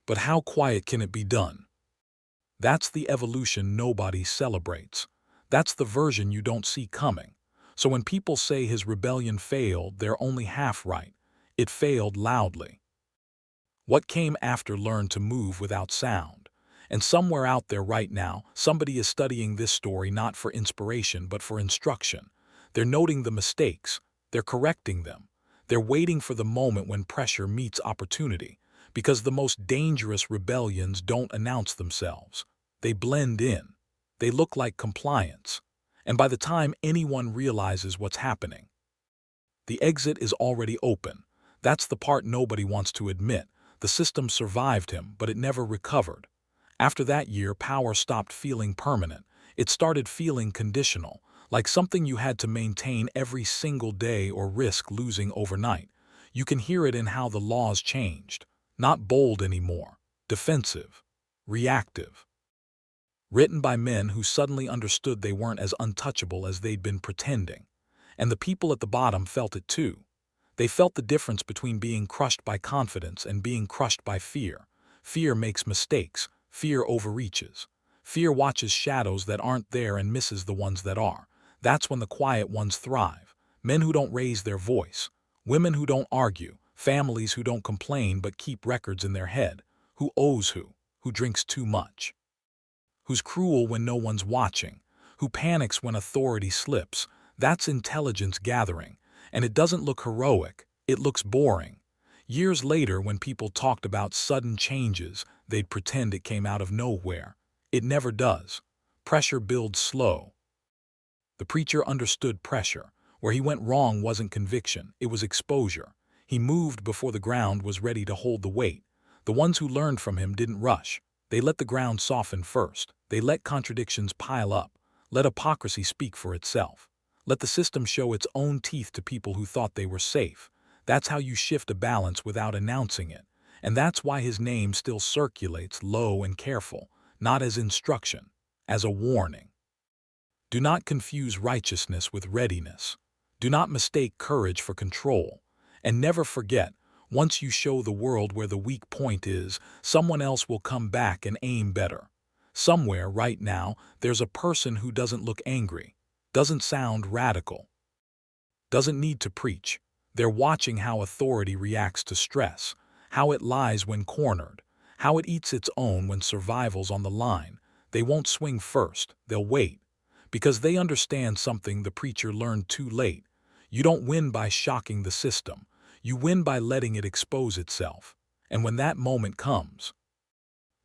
but how quiet can it be done? That's the evolution nobody celebrates. That's the version you don't see coming. So when people say his rebellion failed, they're only half right. It failed loudly. What came after learned to move without sound. And somewhere out there right now, somebody is studying this story not for inspiration but for instruction. They're noting the mistakes. They're correcting them. They're waiting for the moment when pressure meets opportunity. Because the most dangerous rebellions don't announce themselves. They blend in. They look like compliance. And by the time anyone realizes what's happening, the exit is already open. That's the part nobody wants to admit. The system survived him, but it never recovered. After that year, power stopped feeling permanent. It started feeling conditional, like something you had to maintain every single day or risk losing overnight. You can hear it in how the laws changed. Not bold anymore, defensive, reactive. Written by men who suddenly understood they weren't as untouchable as they'd been pretending. And the people at the bottom felt it too. They felt the difference between being crushed by confidence and being crushed by fear. Fear makes mistakes. Fear overreaches. Fear watches shadows that aren't there and misses the ones that are. That's when the quiet ones thrive. Men who don't raise their voice. Women who don't argue. Families who don't complain but keep records in their head. Who owes who drinks too much. Who's cruel when no one's watching. Who panics when authority slips. That's intelligence gathering. And it doesn't look heroic, it looks boring. Years later, when people talked about sudden changes, they'd pretend it came out of nowhere. It never does. Pressure builds slow. The preacher understood pressure. Where he went wrong wasn't conviction, it was exposure. He moved before the ground was ready to hold the weight. The ones who learned from him didn't rush. They let the ground soften first. They let contradictions pile up. Let hypocrisy speak for itself. Let the system show its own teeth to people who thought they were safe. That's how you shift a balance without announcing it. And that's why his name still circulates low and careful, not as instruction, as a warning. Do not confuse righteousness with readiness. Do not mistake courage for control. And never forget, once you show the world where the weak point is, someone else will come back and aim better. Somewhere right now, there's a person who doesn't look angry, doesn't sound radical, doesn't need to preach. They're watching how authority reacts to stress, how it lies when cornered, how it eats its own when survival's on the line. They won't swing first, they'll wait. Because they understand something the preacher learned too late. You don't win by shocking the system. You win by letting it expose itself. And when that moment comes,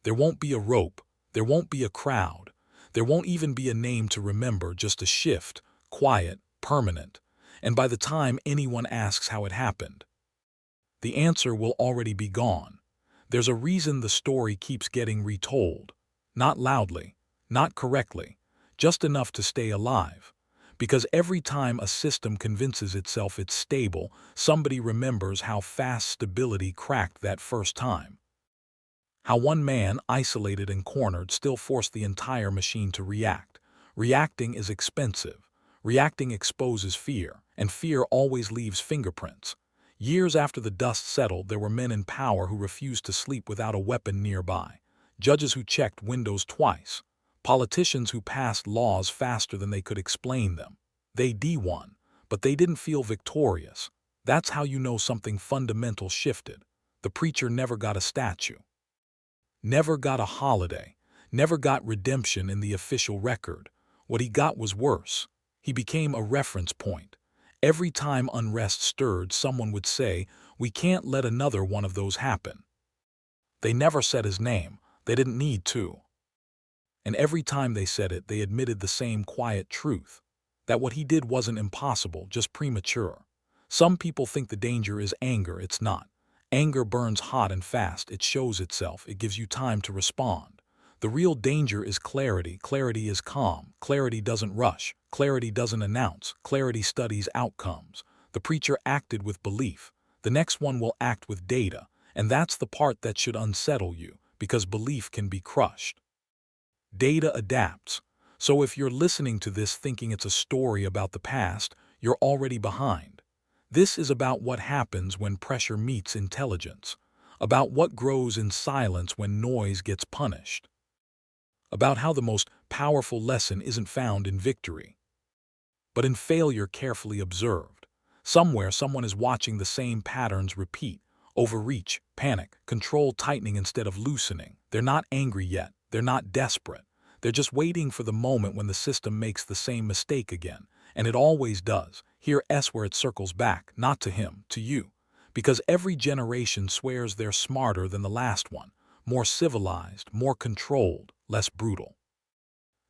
there won't be a rope, there won't be a crowd. There won't even be a name to remember, just a shift, quiet, permanent. And by the time anyone asks how it happened, the answer will already be gone. There's a reason the story keeps getting retold. Not loudly, not correctly, just enough to stay alive. Because every time a system convinces itself it's stable, somebody remembers how fast stability cracked that first time. How one man, isolated and cornered, still forced the entire machine to react. Reacting is expensive. Reacting exposes fear, and fear always leaves fingerprints. Years after the dust settled, there were men in power who refused to sleep without a weapon nearby. Judges who checked windows twice. Politicians who passed laws faster than they could explain them. They won, but they didn't feel victorious. That's how you know something fundamental shifted. The preacher never got a statue. Never got a holiday, never got redemption in the official record. What he got was worse. He became a reference point. Every time unrest stirred, someone would say, "We can't let another one of those happen." They never said his name. They didn't need to. And every time they said it, they admitted the same quiet truth, that what he did wasn't impossible, just premature. Some people think the danger is anger. It's not. Anger burns hot and fast. It shows itself. It gives you time to respond. The real danger is clarity. Clarity is calm. Clarity doesn't rush. Clarity doesn't announce. Clarity studies outcomes. The preacher acted with belief. The next one will act with data. And that's the part that should unsettle you, because belief can be crushed. Data adapts. So if you're listening to this thinking it's a story about the past, you're already behind. This is about what happens when pressure meets intelligence, about what grows in silence when noise gets punished, about how the most powerful lesson isn't found in victory, but in failure carefully observed. Somewhere, someone is watching the same patterns repeat: overreach, panic, control tightening instead of loosening. They're not angry yet. They're not desperate. They're just waiting for the moment when the system makes the same mistake again. And it always does. Hear S where it circles back, not to him, to you. Because every generation swears they're smarter than the last one, more civilized, more controlled, less brutal.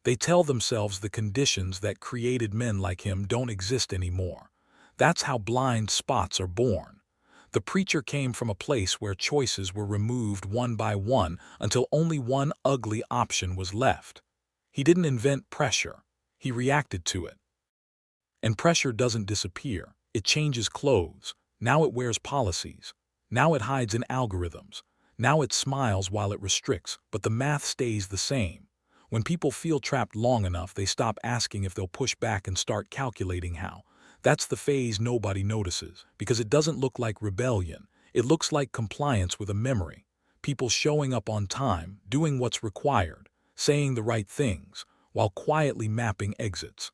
They tell themselves the conditions that created men like him don't exist anymore. That's how blind spots are born. The preacher came from a place where choices were removed one by one until only one ugly option was left. He didn't invent pressure. He reacted to it. And pressure doesn't disappear. It changes clothes. Now it wears policies. Now it hides in algorithms. Now it smiles while it restricts, but the math stays the same. When people feel trapped long enough, they stop asking if they'll push back and start calculating how. That's the phase nobody notices, because it doesn't look like rebellion. It looks like compliance with a memory. People showing up on time, doing what's required, saying the right things, while quietly mapping exits.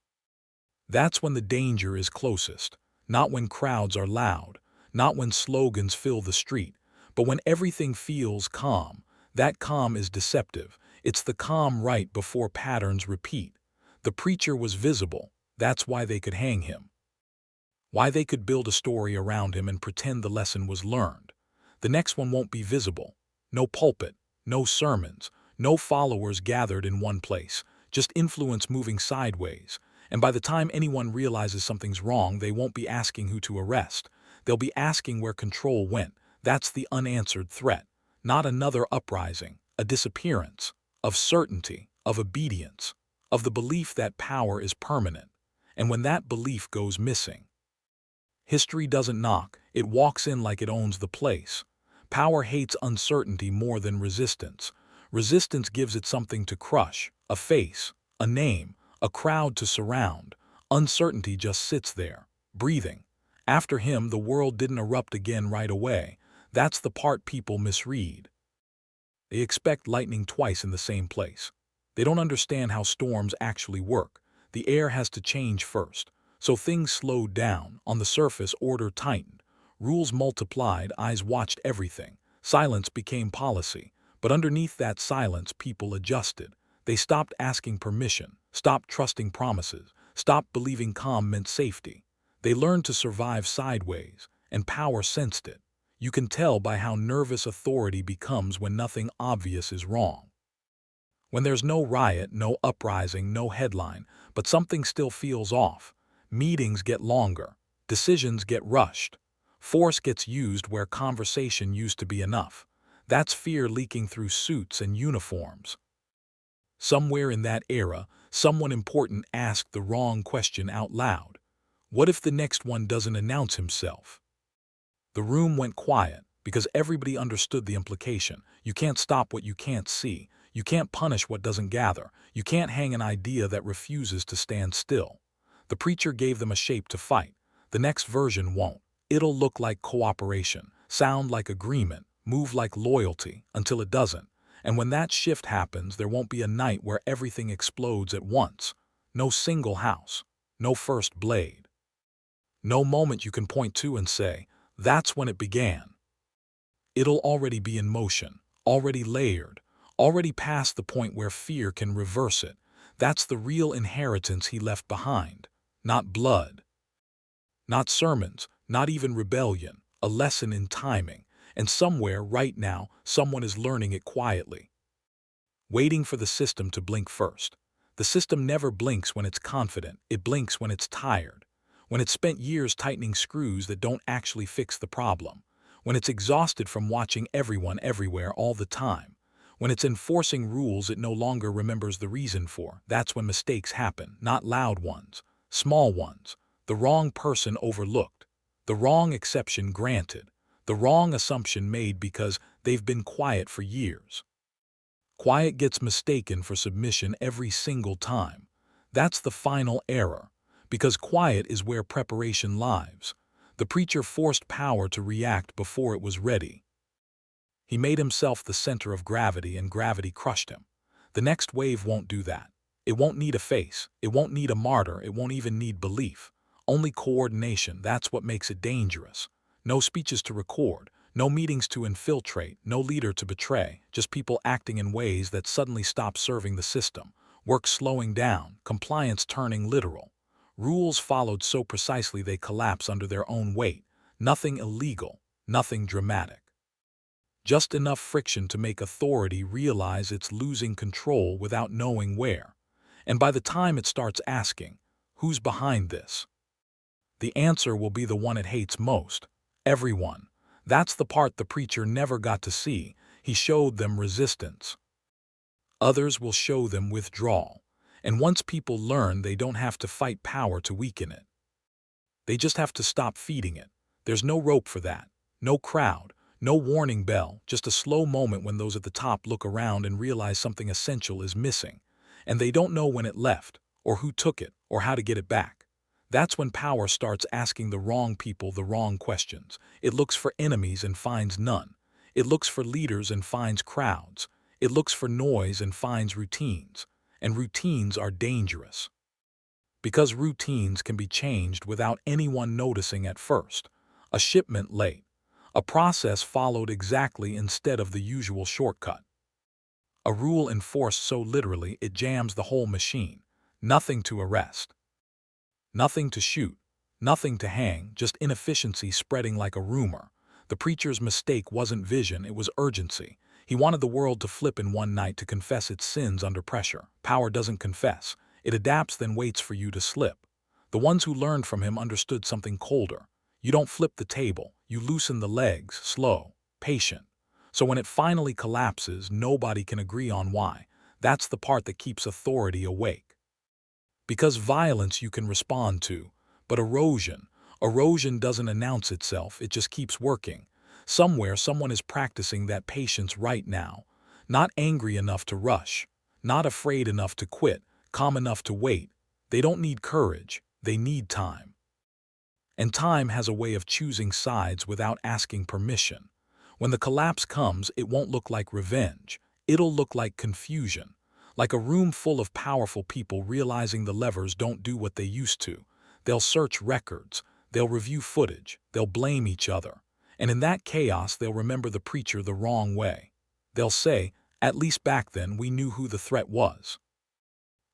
That's when the danger is closest, not when crowds are loud, not when slogans fill the street, but when everything feels calm. That calm is deceptive. It's the calm right before patterns repeat. The preacher was visible. That's why they could hang him. Why they could build a story around him and pretend the lesson was learned. The next one won't be visible. No pulpit, no sermons, no followers gathered in one place, just influence moving sideways. And by the time anyone realizes something's wrong, they won't be asking who to arrest. They'll be asking where control went. That's the unanswered threat. Not another uprising, a disappearance, of certainty, of obedience, of the belief that power is permanent. And when that belief goes missing, history doesn't knock, it walks in like it owns the place. Power hates uncertainty more than resistance. Resistance gives it something to crush, a face, a name, a crowd to surround. Uncertainty just sits there, breathing. After him, the world didn't erupt again right away. That's the part people misread. They expect lightning twice in the same place. They don't understand how storms actually work. The air has to change first. So things slowed down. On the surface, order tightened. Rules multiplied, eyes watched everything. Silence became policy. But underneath that silence, people adjusted. They stopped asking permission, stopped trusting promises, stopped believing calm meant safety. They learned to survive sideways, and power sensed it. You can tell by how nervous authority becomes when nothing obvious is wrong. When there's no riot, no uprising, no headline, but something still feels off. Meetings get longer. Decisions get rushed. Force gets used where conversation used to be enough. That's fear leaking through suits and uniforms. Somewhere in that era, someone important asked the wrong question out loud. What if the next one doesn't announce himself? The room went quiet because everybody understood the implication. You can't stop what you can't see. You can't punish what doesn't gather. You can't hang an idea that refuses to stand still. The preacher gave them a shape to fight. The next version won't. It'll look like cooperation, sound like agreement, move like loyalty, until it doesn't. And when that shift happens, there won't be a night where everything explodes at once. No single house. No first blade. No moment you can point to and say, that's when it began. It'll already be in motion, already layered, already past the point where fear can reverse it. That's the real inheritance he left behind. Not blood. Not sermons, not even rebellion. A lesson in timing. And somewhere, right now, someone is learning it quietly. Waiting for the system to blink first. The system never blinks when it's confident. It blinks when it's tired. When it's spent years tightening screws that don't actually fix the problem. When it's exhausted from watching everyone everywhere all the time. When it's enforcing rules it no longer remembers the reason for. That's when mistakes happen, not loud ones, small ones. The wrong person overlooked. The wrong exception granted. The wrong assumption made because they've been quiet for years. Quiet gets mistaken for submission every single time. That's the final error, because quiet is where preparation lives. The preacher forced power to react before it was ready. He made himself the center of gravity and gravity crushed him. The next wave won't do that. It won't need a face. It won't need a martyr. It won't even need belief. Only coordination. That's what makes it dangerous. No speeches to record. No meetings to infiltrate. No leader to betray. Just people acting in ways that suddenly stop serving the system. Work slowing down. Compliance turning literal. Rules followed so precisely they collapse under their own weight. Nothing illegal. Nothing dramatic. Just enough friction to make authority realize it's losing control without knowing where. And by the time it starts asking, who's behind this? The answer will be the one it hates most. Everyone. That's the part the preacher never got to see. He showed them resistance. Others will show them withdrawal. And once people learn they don't have to fight power to weaken it. They just have to stop feeding it. There's no rope for that. No crowd. No warning bell. Just a slow moment when those at the top look around and realize something essential is missing. And they don't know when it left, or who took it, or how to get it back. That's when power starts asking the wrong people the wrong questions. It looks for enemies and finds none. It looks for leaders and finds crowds. It looks for noise and finds routines. And routines are dangerous. Because routines can be changed without anyone noticing at first. A shipment late. A process followed exactly instead of the usual shortcut. A rule enforced so literally it jams the whole machine. Nothing to arrest. Nothing to shoot, nothing to hang, just inefficiency spreading like a rumor. The preacher's mistake wasn't vision, it was urgency. He wanted the world to flip in one night to confess its sins under pressure. Power doesn't confess. It adapts then waits for you to slip. The ones who learned from him understood something colder. You don't flip the table, you loosen the legs, slow, patient. So when it finally collapses, nobody can agree on why. That's the part that keeps authority awake. Because violence you can respond to, but erosion doesn't announce itself, it just keeps working. Somewhere someone is practicing that patience right now. Not angry enough to rush, not afraid enough to quit, calm enough to wait. They don't need courage, they need time. And time has a way of choosing sides without asking permission. When the collapse comes, it won't look like revenge. It'll look like confusion. Like a room full of powerful people realizing the levers don't do what they used to. They'll search records, they'll review footage, they'll blame each other. And in that chaos, they'll remember the preacher the wrong way. They'll say, at least back then we knew who the threat was.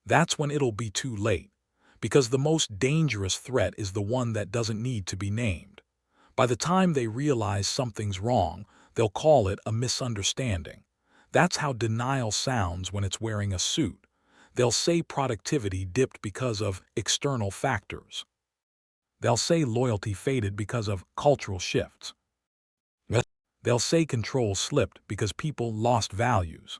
That's when it'll be too late. Because the most dangerous threat is the one that doesn't need to be named. By the time they realize something's wrong, they'll call it a misunderstanding. That's how denial sounds when it's wearing a suit. They'll say productivity dipped because of external factors. They'll say loyalty faded because of cultural shifts. They'll say control slipped because people lost values.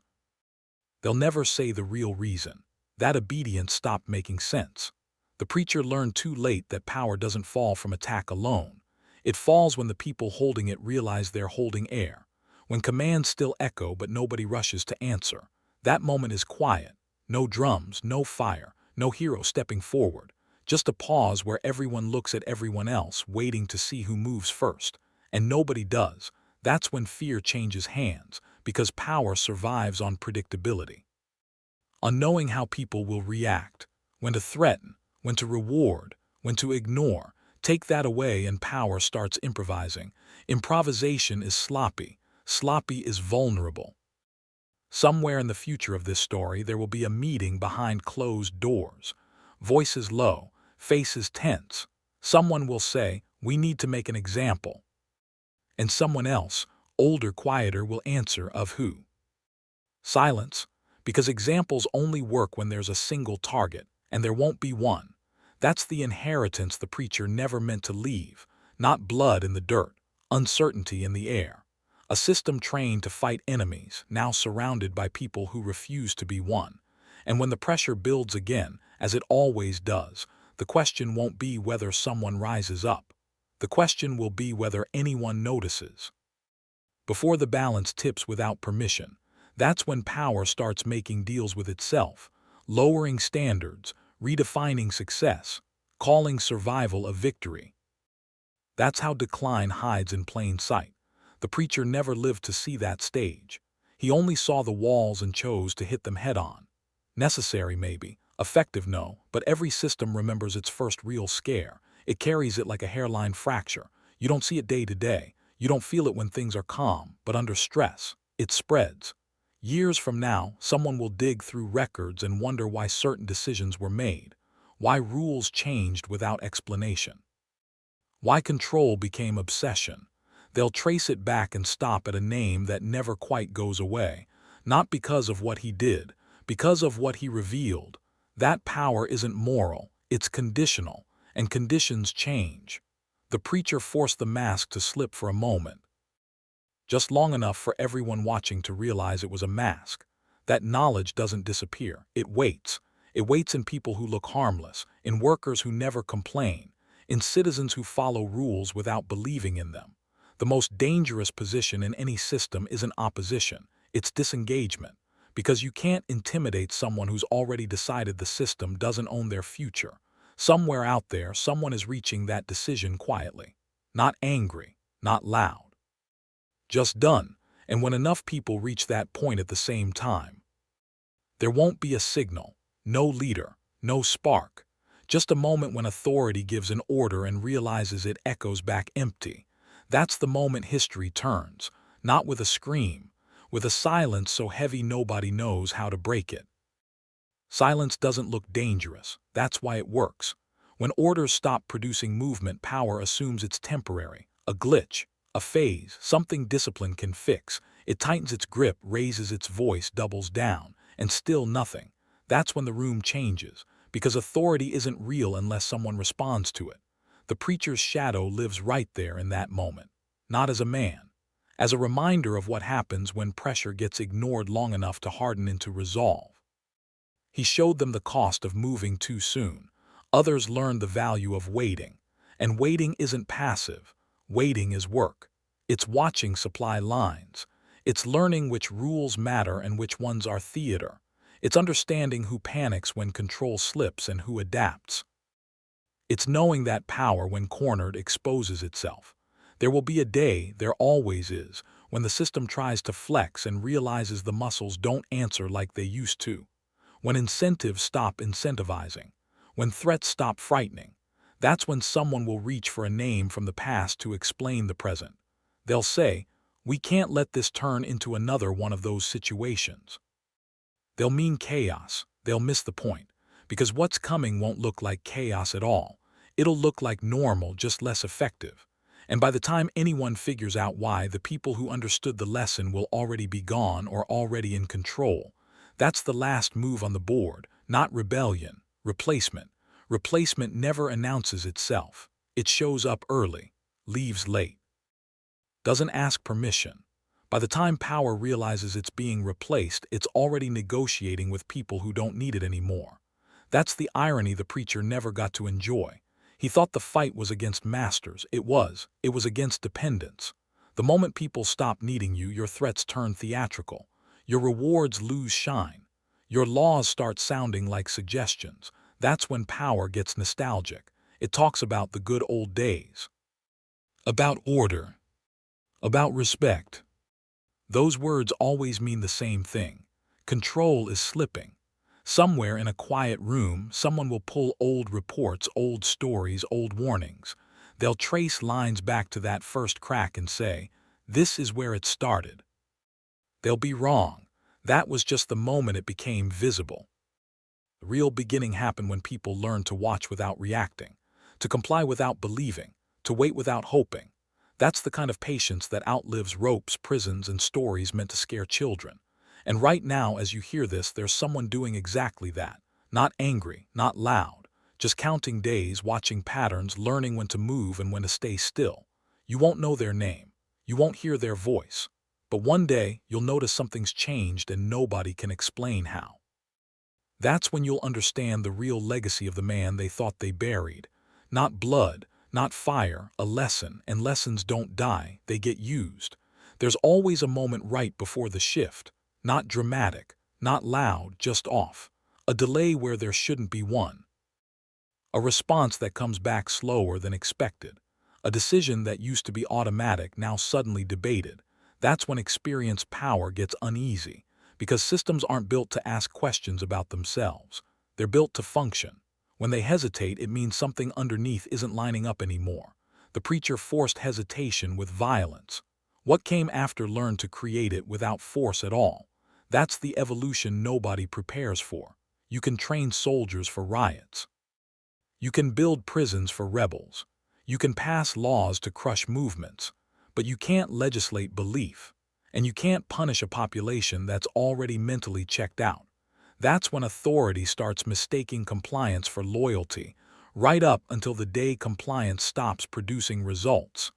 They'll never say the real reason. That obedience stopped making sense. The preacher learned too late that power doesn't fall from attack alone. It falls when the people holding it realize they're holding air. When commands still echo but nobody rushes to answer. That moment is quiet. No drums, no fire, no hero stepping forward. Just a pause where everyone looks at everyone else, waiting to see who moves first. And nobody does. That's when fear changes hands, because power survives on predictability. On knowing how people will react, when to threaten, when to reward, when to ignore. Take that away and power starts improvising. Improvisation is sloppy. Sloppy is vulnerable. Somewhere in the future of this story, there will be a meeting behind closed doors. Voices low, faces tense. Someone will say, "We need to make an example." And someone else, older, quieter, will answer, "Of who?" Silence, because examples only work when there's a single target, and there won't be one. That's the inheritance the preacher never meant to leave. Not blood in the dirt, uncertainty in the air. A system trained to fight enemies, now surrounded by people who refuse to be one. And when the pressure builds again, as it always does, the question won't be whether someone rises up. The question will be whether anyone notices. Before the balance tips without permission, that's when power starts making deals with itself, lowering standards, redefining success, calling survival a victory. That's how decline hides in plain sight. The preacher never lived to see that stage. He only saw the walls and chose to hit them head-on. Necessary, maybe. Effective, no. But every system remembers its first real scare. It carries it like a hairline fracture. You don't see it day to day. You don't feel it when things are calm. But under stress, it spreads. Years from now, someone will dig through records and wonder why certain decisions were made, why rules changed without explanation, why control became obsession. They'll trace it back and stop at a name that never quite goes away, not because of what he did, because of what he revealed. That power isn't moral, it's conditional, and conditions change. The preacher forced the mask to slip for a moment, just long enough for everyone watching to realize it was a mask. That knowledge doesn't disappear. It waits. It waits in people who look harmless, in workers who never complain, in citizens who follow rules without believing in them. The most dangerous position in any system isn't opposition, it's disengagement, because you can't intimidate someone who's already decided the system doesn't own their future. Somewhere out there, someone is reaching that decision quietly. Not angry, not loud. Just done, and when enough people reach that point at the same time, there won't be a signal, no leader, no spark, just a moment when authority gives an order and realizes it echoes back empty. That's the moment history turns, not with a scream, with a silence so heavy nobody knows how to break it. Silence doesn't look dangerous, that's why it works. When orders stop producing movement, power assumes it's temporary, a glitch, a phase, something discipline can fix. It tightens its grip, raises its voice, doubles down, and still nothing. That's when the room changes, because authority isn't real unless someone responds to it. The preacher's shadow lives right there in that moment, not as a man, as a reminder of what happens when pressure gets ignored long enough to harden into resolve. He showed them the cost of moving too soon. Others learned the value of waiting. And waiting isn't passive. Waiting is work. It's watching supply lines. It's learning which rules matter and which ones are theater. It's understanding who panics when control slips and who adapts. It's knowing that power, when cornered, exposes itself. There will be a day, there always is, when the system tries to flex and realizes the muscles don't answer like they used to. When incentives stop incentivizing. When threats stop frightening. That's when someone will reach for a name from the past to explain the present. They'll say, "We can't let this turn into another one of those situations." They'll mean chaos. They'll miss the point. Because what's coming won't look like chaos at all. It'll look like normal, just less effective. And by the time anyone figures out why, the people who understood the lesson will already be gone or already in control. That's the last move on the board, not rebellion, replacement. Replacement never announces itself. It shows up early, leaves late, doesn't ask permission. By the time power realizes it's being replaced, it's already negotiating with people who don't need it anymore. That's the irony the preacher never got to enjoy. He thought the fight was against masters. It was against dependents. The moment people stop needing you, your threats turn theatrical. Your rewards lose shine. Your laws start sounding like suggestions. That's when power gets nostalgic. It talks about the good old days, about order, about respect. Those words always mean the same thing. Control is slipping. Somewhere in a quiet room, someone will pull old reports, old stories, old warnings. They'll trace lines back to that first crack and say, "This is where it started." They'll be wrong. That was just the moment it became visible. The real beginning happened when people learned to watch without reacting, to comply without believing, to wait without hoping. That's the kind of patience that outlives ropes, prisons, and stories meant to scare children. And right now, as you hear this, there's someone doing exactly that. Not angry, not loud, just counting days, watching patterns, learning when to move and when to stay still. You won't know their name. You won't hear their voice. But one day, you'll notice something's changed and nobody can explain how. That's when you'll understand the real legacy of the man they thought they buried. Not blood, not fire, a lesson, and lessons don't die, they get used. There's always a moment right before the shift. Not dramatic, not loud, just off. A delay where there shouldn't be one. A response that comes back slower than expected. A decision that used to be automatic, now suddenly debated. That's when experienced power gets uneasy, because systems aren't built to ask questions about themselves. They're built to function. When they hesitate, it means something underneath isn't lining up anymore. The preacher forced hesitation with violence. What came after learned to create it without force at all. That's the evolution nobody prepares for. You can train soldiers for riots. You can build prisons for rebels. You can pass laws to crush movements. But you can't legislate belief. And you can't punish a population that's already mentally checked out. That's when authority starts mistaking compliance for loyalty, right up until the day compliance stops producing results.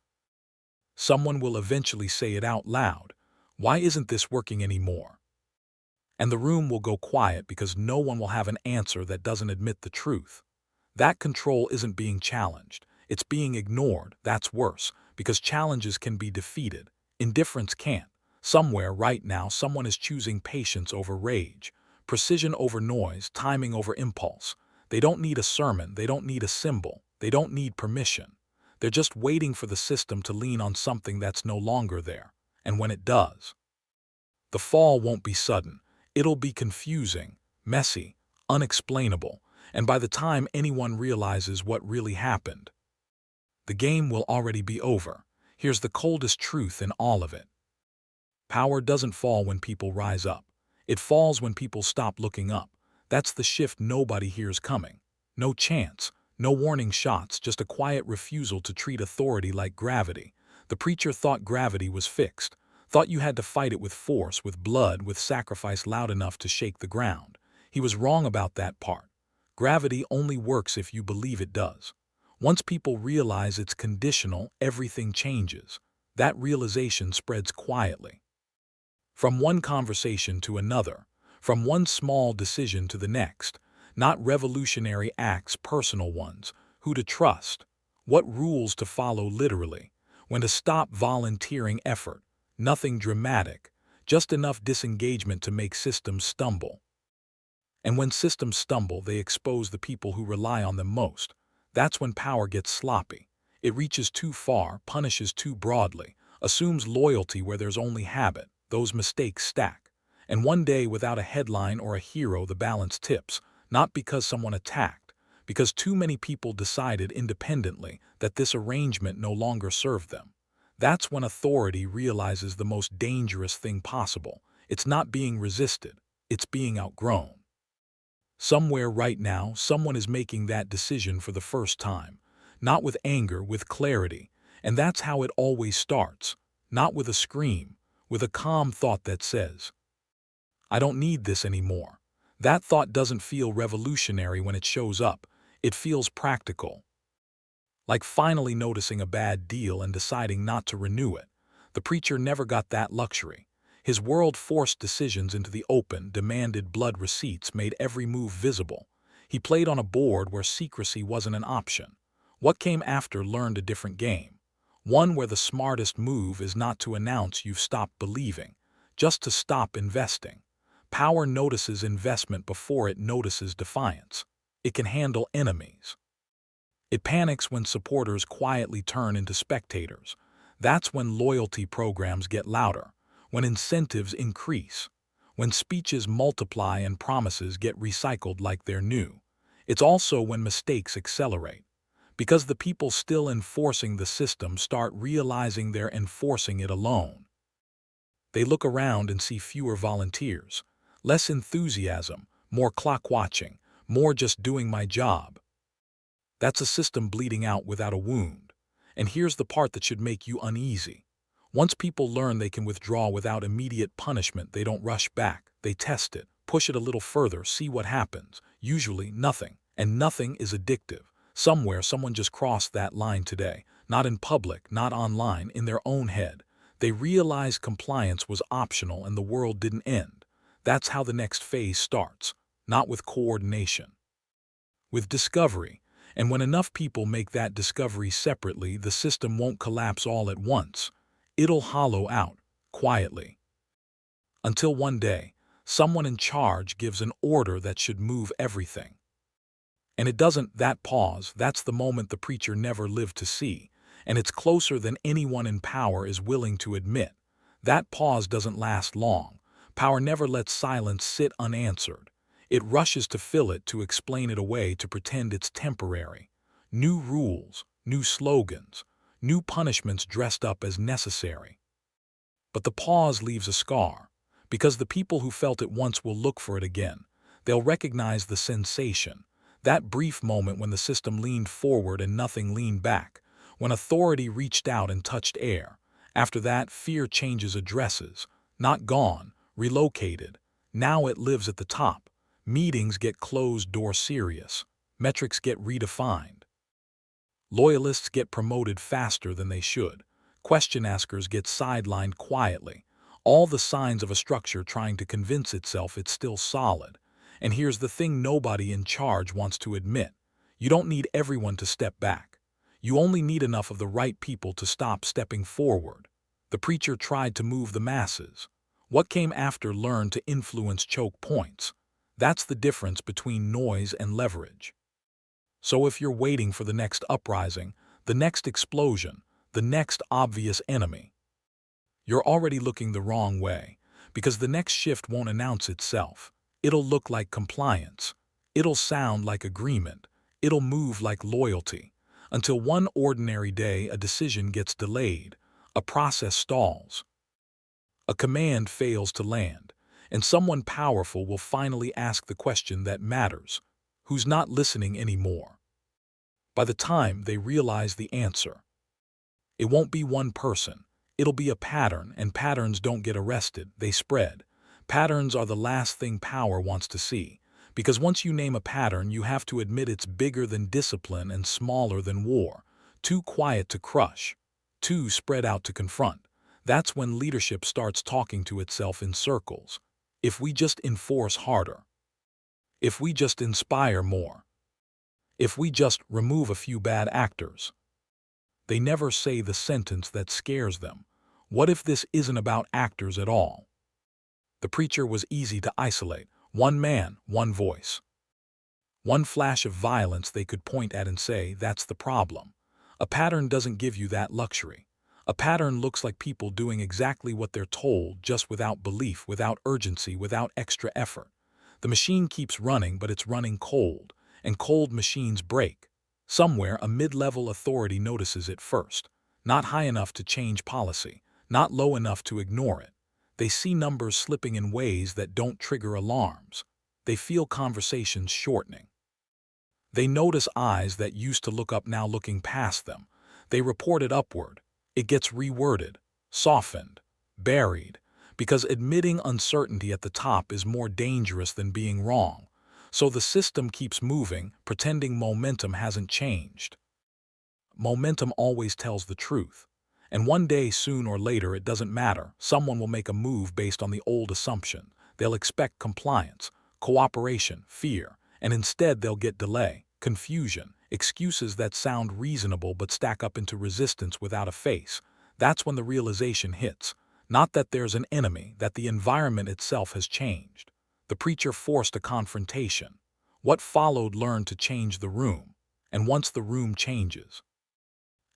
Someone will eventually say it out loud. "Why isn't this working anymore?" And the room will go quiet because no one will have an answer that doesn't admit the truth. That control isn't being challenged. It's being ignored. That's worse, because challenges can be defeated. Indifference can't. Somewhere right now, someone is choosing patience over rage, precision over noise, timing over impulse. They don't need a sermon. They don't need a symbol. They don't need permission. They're just waiting for the system to lean on something that's no longer there. And when it does, the fall won't be sudden. It'll be confusing, messy, unexplainable. And by the time anyone realizes what really happened, the game will already be over. Here's the coldest truth in all of it. Power doesn't fall when people rise up. It falls when people stop looking up. That's the shift nobody hears coming. No chance, no warning shots, just a quiet refusal to treat authority like gravity. The preacher thought gravity was fixed, thought you had to fight it with force, with blood, with sacrifice loud enough to shake the ground. He was wrong about that part. Gravity only works if you believe it does. Once people realize it's conditional, everything changes. That realization spreads quietly. From one conversation to another, from one small decision to the next, not revolutionary acts, personal ones, who to trust, what rules to follow literally, when to stop volunteering effort, nothing dramatic, just enough disengagement to make systems stumble. And when systems stumble, they expose the people who rely on them most. That's when power gets sloppy. It reaches too far, punishes too broadly, assumes loyalty where there's only habit. Those mistakes stack. And one day, without a headline or a hero, the balance tips, not because someone attacked, because too many people decided independently that this arrangement no longer served them. That's when authority realizes the most dangerous thing possible. It's not being resisted, it's being outgrown. Somewhere right now, someone is making that decision for the first time, not with anger, with clarity. And that's how it always starts, not with a scream, with a calm thought that says, I don't need this anymore. That thought doesn't feel revolutionary when it shows up. It feels practical. Like finally noticing a bad deal and deciding not to renew it. The preacher never got that luxury. His world forced decisions into the open, demanded blood receipts, made every move visible. He played on a board where secrecy wasn't an option. What came after learned a different game. One where the smartest move is not to announce you've stopped believing, just to stop investing. Power notices investment before it notices defiance. It can handle enemies. It panics when supporters quietly turn into spectators. That's when loyalty programs get louder, when incentives increase, when speeches multiply and promises get recycled like they're new. It's also when mistakes accelerate, because the people still enforcing the system start realizing they're enforcing it alone. They look around and see fewer volunteers, less enthusiasm, more clock watching, more just doing my job. That's a system bleeding out without a wound. And here's the part that should make you uneasy. Once people learn they can withdraw without immediate punishment, they don't rush back. They test it, push it a little further, see what happens. Usually nothing. And nothing is addictive. Somewhere someone just crossed that line today. Not in public, not online, in their own head. They realized compliance was optional and the world didn't end. That's how the next phase starts. Not with coordination. With discovery. And when enough people make that discovery separately, the system won't collapse all at once. It'll hollow out, quietly. Until one day, someone in charge gives an order that should move everything. And it doesn't. That pause, that's the moment the preacher never lived to see. And it's closer than anyone in power is willing to admit. That pause doesn't last long. Power never lets silence sit unanswered. It rushes to fill it, to explain it away, to pretend it's temporary. New rules, new slogans, new punishments dressed up as necessary. But the pause leaves a scar, because the people who felt it once will look for it again. They'll recognize the sensation, that brief moment when the system leaned forward and nothing leaned back, when authority reached out and touched air. After that, fear changes addresses, not gone, relocated. Now it lives at the top. Meetings get closed-door serious. Metrics get redefined. Loyalists get promoted faster than they should. Question askers get sidelined quietly. All the signs of a structure trying to convince itself it's still solid. And here's the thing nobody in charge wants to admit. You don't need everyone to step back. You only need enough of the right people to stop stepping forward. The preacher tried to move the masses. What came after learned to influence choke points. That's the difference between noise and leverage. So if you're waiting for the next uprising, the next explosion, the next obvious enemy, you're already looking the wrong way, because the next shift won't announce itself. It'll look like compliance. It'll sound like agreement. It'll move like loyalty. Until one ordinary day a decision gets delayed, a process stalls, a command fails to land, and someone powerful will finally ask the question that matters: who's not listening anymore? By the time they realize the answer, it won't be one person. It'll be a pattern, and patterns don't get arrested, they spread. Patterns are the last thing power wants to see, because once you name a pattern, you have to admit it's bigger than discipline and smaller than war, too quiet to crush, too spread out to confront. That's when leadership starts talking to itself in circles. If we just enforce harder, if we just inspire more, if we just remove a few bad actors. They never say the sentence that scares them. What if this isn't about actors at all? The preacher was easy to isolate. One man, one voice. One flash of violence they could point at and say, that's the problem. A pattern doesn't give you that luxury. A pattern looks like people doing exactly what they're told, just without belief, without urgency, without extra effort. The machine keeps running, but it's running cold, and cold machines break. Somewhere, a mid-level authority notices it first. Not high enough to change policy, not low enough to ignore it. They see numbers slipping in ways that don't trigger alarms. They feel conversations shortening. They notice eyes that used to look up now looking past them. They report it upward. It gets reworded, softened, buried, because admitting uncertainty at the top is more dangerous than being wrong. So the system keeps moving, pretending momentum hasn't changed. Momentum always tells the truth. And one day, soon or later, it doesn't matter, someone will make a move based on the old assumption. They'll expect compliance, cooperation, fear, and instead they'll get delay, confusion, excuses that sound reasonable but stack up into resistance without a face. That's when the realization hits. Not that there's an enemy, that the environment itself has changed. The preacher forced a confrontation. What followed learned to change the room. And once the room changes,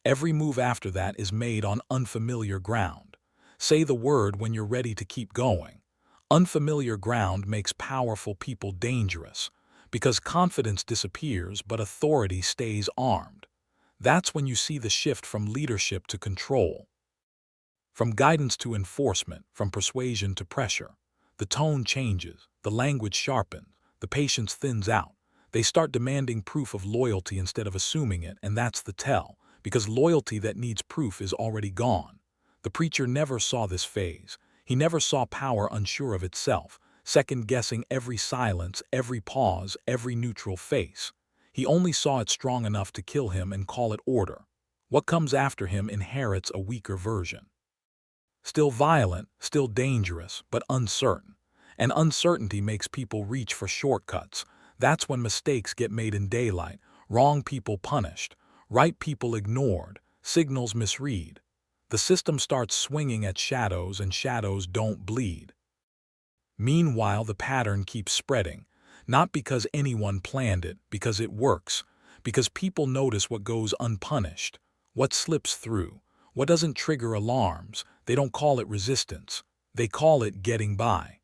every move after that is made on unfamiliar ground. Say the word when you're ready to keep going. Unfamiliar ground makes powerful people dangerous, because confidence disappears but authority stays armed. That's when you see the shift from leadership to control, from guidance to enforcement, from persuasion to pressure. The tone changes, the language sharpens, the patience thins out. They start demanding proof of loyalty instead of assuming it, and that's the tell, because loyalty that needs proof is already gone. The preacher never saw this phase. He never saw power unsure of itself, second-guessing every silence, every pause, every neutral face. He only saw it strong enough to kill him and call it order. What comes after him inherits a weaker version. Still violent, still dangerous, but uncertain. And uncertainty makes people reach for shortcuts. That's when mistakes get made in daylight, wrong people punished, right people ignored, signals misread. The system starts swinging at shadows, and shadows don't bleed. Meanwhile, the pattern keeps spreading, not because anyone planned it, because it works, because people notice what goes unpunished, what slips through, what doesn't trigger alarms. They don't call it resistance, they call it getting by.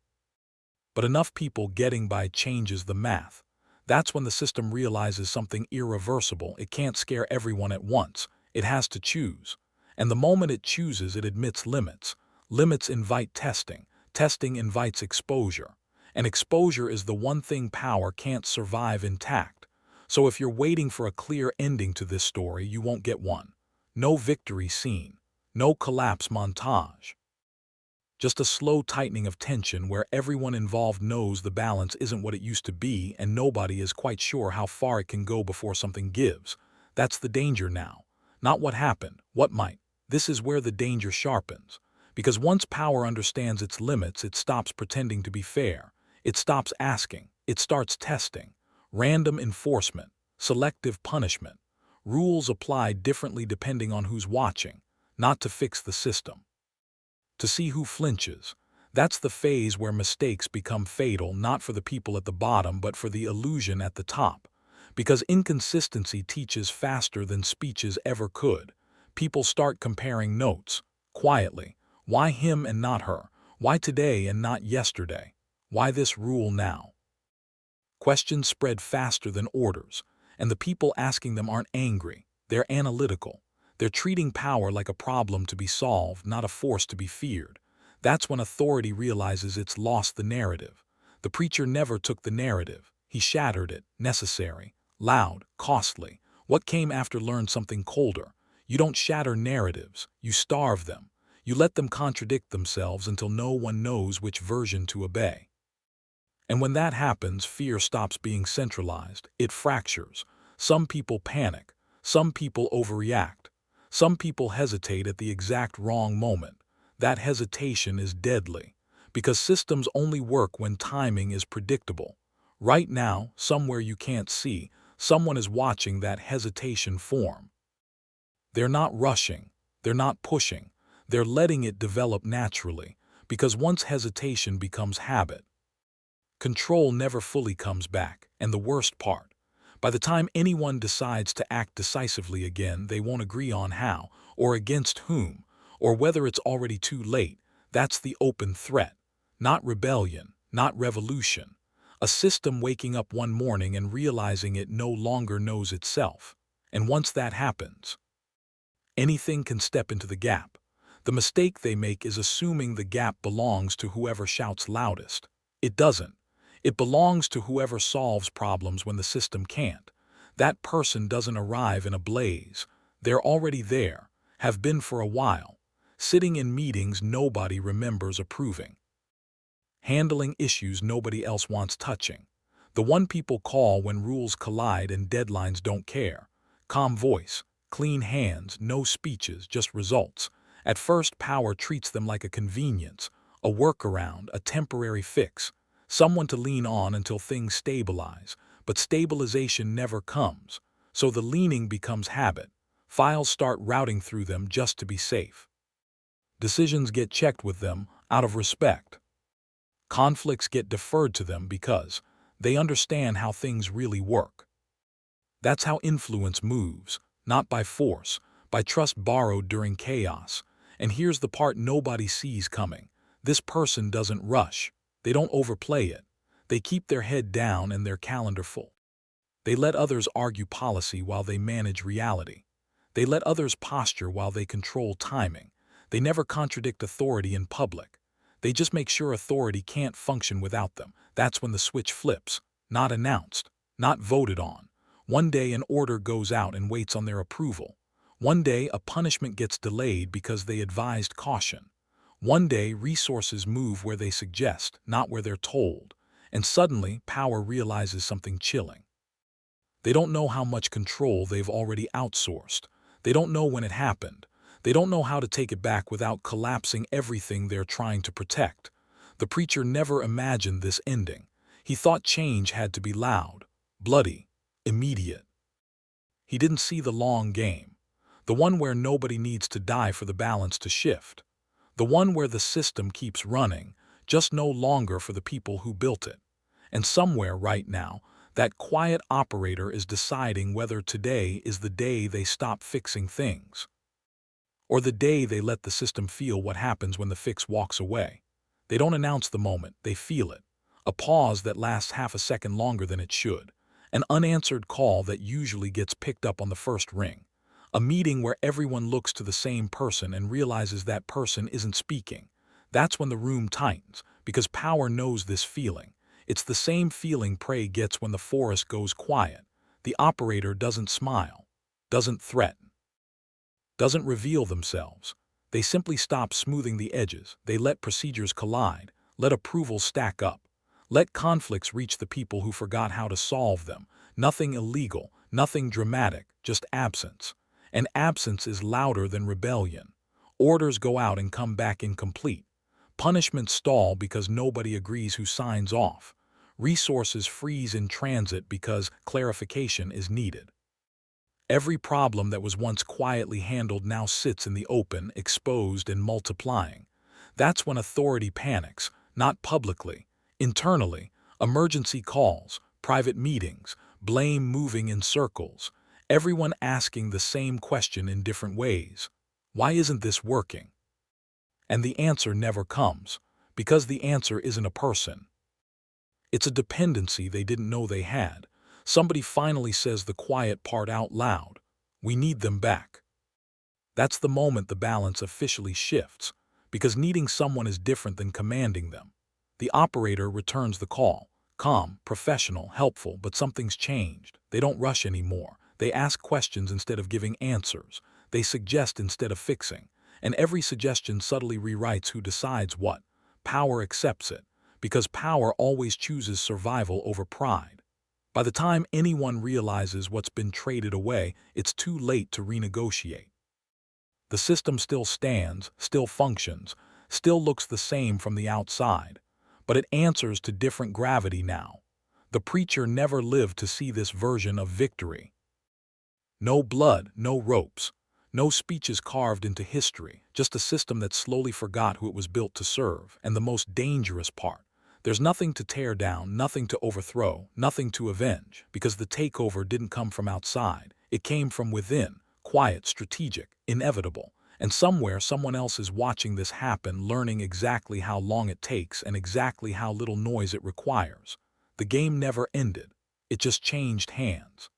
But enough people getting by changes the math. That's when the system realizes something irreversible. It can't scare everyone at once. It has to choose. And the moment it chooses, it admits limits. Limits invite testing. Testing invites exposure. And exposure is the one thing power can't survive intact. So if you're waiting for a clear ending to this story, you won't get one. No victory scene. No collapse montage. Just a slow tightening of tension where everyone involved knows the balance isn't what it used to be, and nobody is quite sure how far it can go before something gives. That's the danger now. Not what happened, what might. This is where the danger sharpens. Because once power understands its limits, it stops pretending to be fair. It stops asking. It starts testing. Random enforcement. Selective punishment. Rules applied differently depending on who's watching. Not to fix the system, to see who flinches. That's the phase where mistakes become fatal, not for the people at the bottom, but for the illusion at the top. Because inconsistency teaches faster than speeches ever could. People start comparing notes, quietly. Why him and not her? Why today and not yesterday? Why this rule now? Questions spread faster than orders, and the people asking them aren't angry, they're analytical. They're treating power like a problem to be solved, not a force to be feared. That's when authority realizes it's lost the narrative. The preacher never took the narrative. He shattered it, necessary, loud, costly. What came after learned something colder. You don't shatter narratives, you starve them. You let them contradict themselves until no one knows which version to obey. And when that happens, fear stops being centralized. It fractures. Some people panic. Some people overreact. Some people hesitate at the exact wrong moment. That hesitation is deadly, because systems only work when timing is predictable. Right now, somewhere you can't see, someone is watching that hesitation form. They're not rushing. They're not pushing. They're letting it develop naturally, because once hesitation becomes habit, control never fully comes back. And the worst part, by the time anyone decides to act decisively again, they won't agree on how, or against whom, or whether it's already too late. That's the open threat. Not rebellion, not revolution. A system waking up one morning and realizing it no longer knows itself. And once that happens, anything can step into the gap. The mistake they make is assuming the gap belongs to whoever shouts loudest. It doesn't. It belongs to whoever solves problems when the system can't. That person doesn't arrive in a blaze. They're already there, have been for a while, sitting in meetings nobody remembers approving, handling issues nobody else wants touching. The one people call when rules collide and deadlines don't care. Calm voice, clean hands, no speeches, just results. At first, power treats them like a convenience, a workaround, a temporary fix, someone to lean on until things stabilize. But stabilization never comes, so the leaning becomes habit. Files start routing through them just to be safe. Decisions get checked with them out of respect. Conflicts get deferred to them because they understand how things really work. That's how influence moves, not by force, by trust borrowed during chaos. And here's the part nobody sees coming. This person doesn't rush. They don't overplay it. They keep their head down and their calendar full. They let others argue policy while they manage reality. They let others posture while they control timing. They never contradict authority in public. They just make sure authority can't function without them. That's when the switch flips. Not announced, not voted on. One day an order goes out and waits on their approval. One day a punishment gets delayed because they advised caution. One day resources move where they suggest, not where they're told. And suddenly power realizes something chilling. They don't know how much control they've already outsourced. They don't know when it happened. They don't know how to take it back without collapsing everything they're trying to protect. The preacher never imagined this ending. He thought change had to be loud, bloody, immediate. He didn't see the long game, the one where nobody needs to die for the balance to shift, the one where the system keeps running, just no longer for the people who built it. And somewhere right now, that quiet operator is deciding whether today is the day they stop fixing things, or the day they let the system feel what happens when the fix walks away. They don't announce the moment, they feel it. A pause that lasts half a second longer than it should. An unanswered call that usually gets picked up on the first ring. A meeting where everyone looks to the same person and realizes that person isn't speaking. That's when the room tightens, because power knows this feeling. It's the same feeling prey gets when the forest goes quiet. The operator doesn't smile, doesn't threaten, doesn't reveal themselves. They simply stop smoothing the edges. They let procedures collide, let approvals stack up, let conflicts reach the people who forgot how to solve them. Nothing illegal, nothing dramatic, just absence. And absence is louder than rebellion. Orders go out and come back incomplete. Punishments stall because nobody agrees who signs off. Resources freeze in transit because clarification is needed. Every problem that was once quietly handled now sits in the open, exposed and multiplying. That's when authority panics, not publicly, internally. Emergency calls, private meetings, blame moving in circles, everyone asking the same question in different ways. Why isn't this working? And the answer never comes, because the answer isn't a person. It's a dependency they didn't know they had. Somebody finally says the quiet part out loud. We need them back. That's the moment the balance officially shifts, because needing someone is different than commanding them. The operator returns the call, calm, professional, helpful, but something's changed. They don't rush anymore. They ask questions instead of giving answers. They suggest instead of fixing. And every suggestion subtly rewrites who decides what. Power accepts it, because power always chooses survival over pride. By the time anyone realizes what's been traded away, it's too late to renegotiate. The system still stands, still functions, still looks the same from the outside, but it answers to different gravity now. The preacher never lived to see this version of victory. No blood, no ropes, no speeches carved into history, just a system that slowly forgot who it was built to serve. And the most dangerous part, there's nothing to tear down, nothing to overthrow, nothing to avenge, because the takeover didn't come from outside. It came from within, quiet, strategic, inevitable. And somewhere, someone else is watching this happen, learning exactly how long it takes and exactly how little noise it requires. The game never ended. It just changed hands.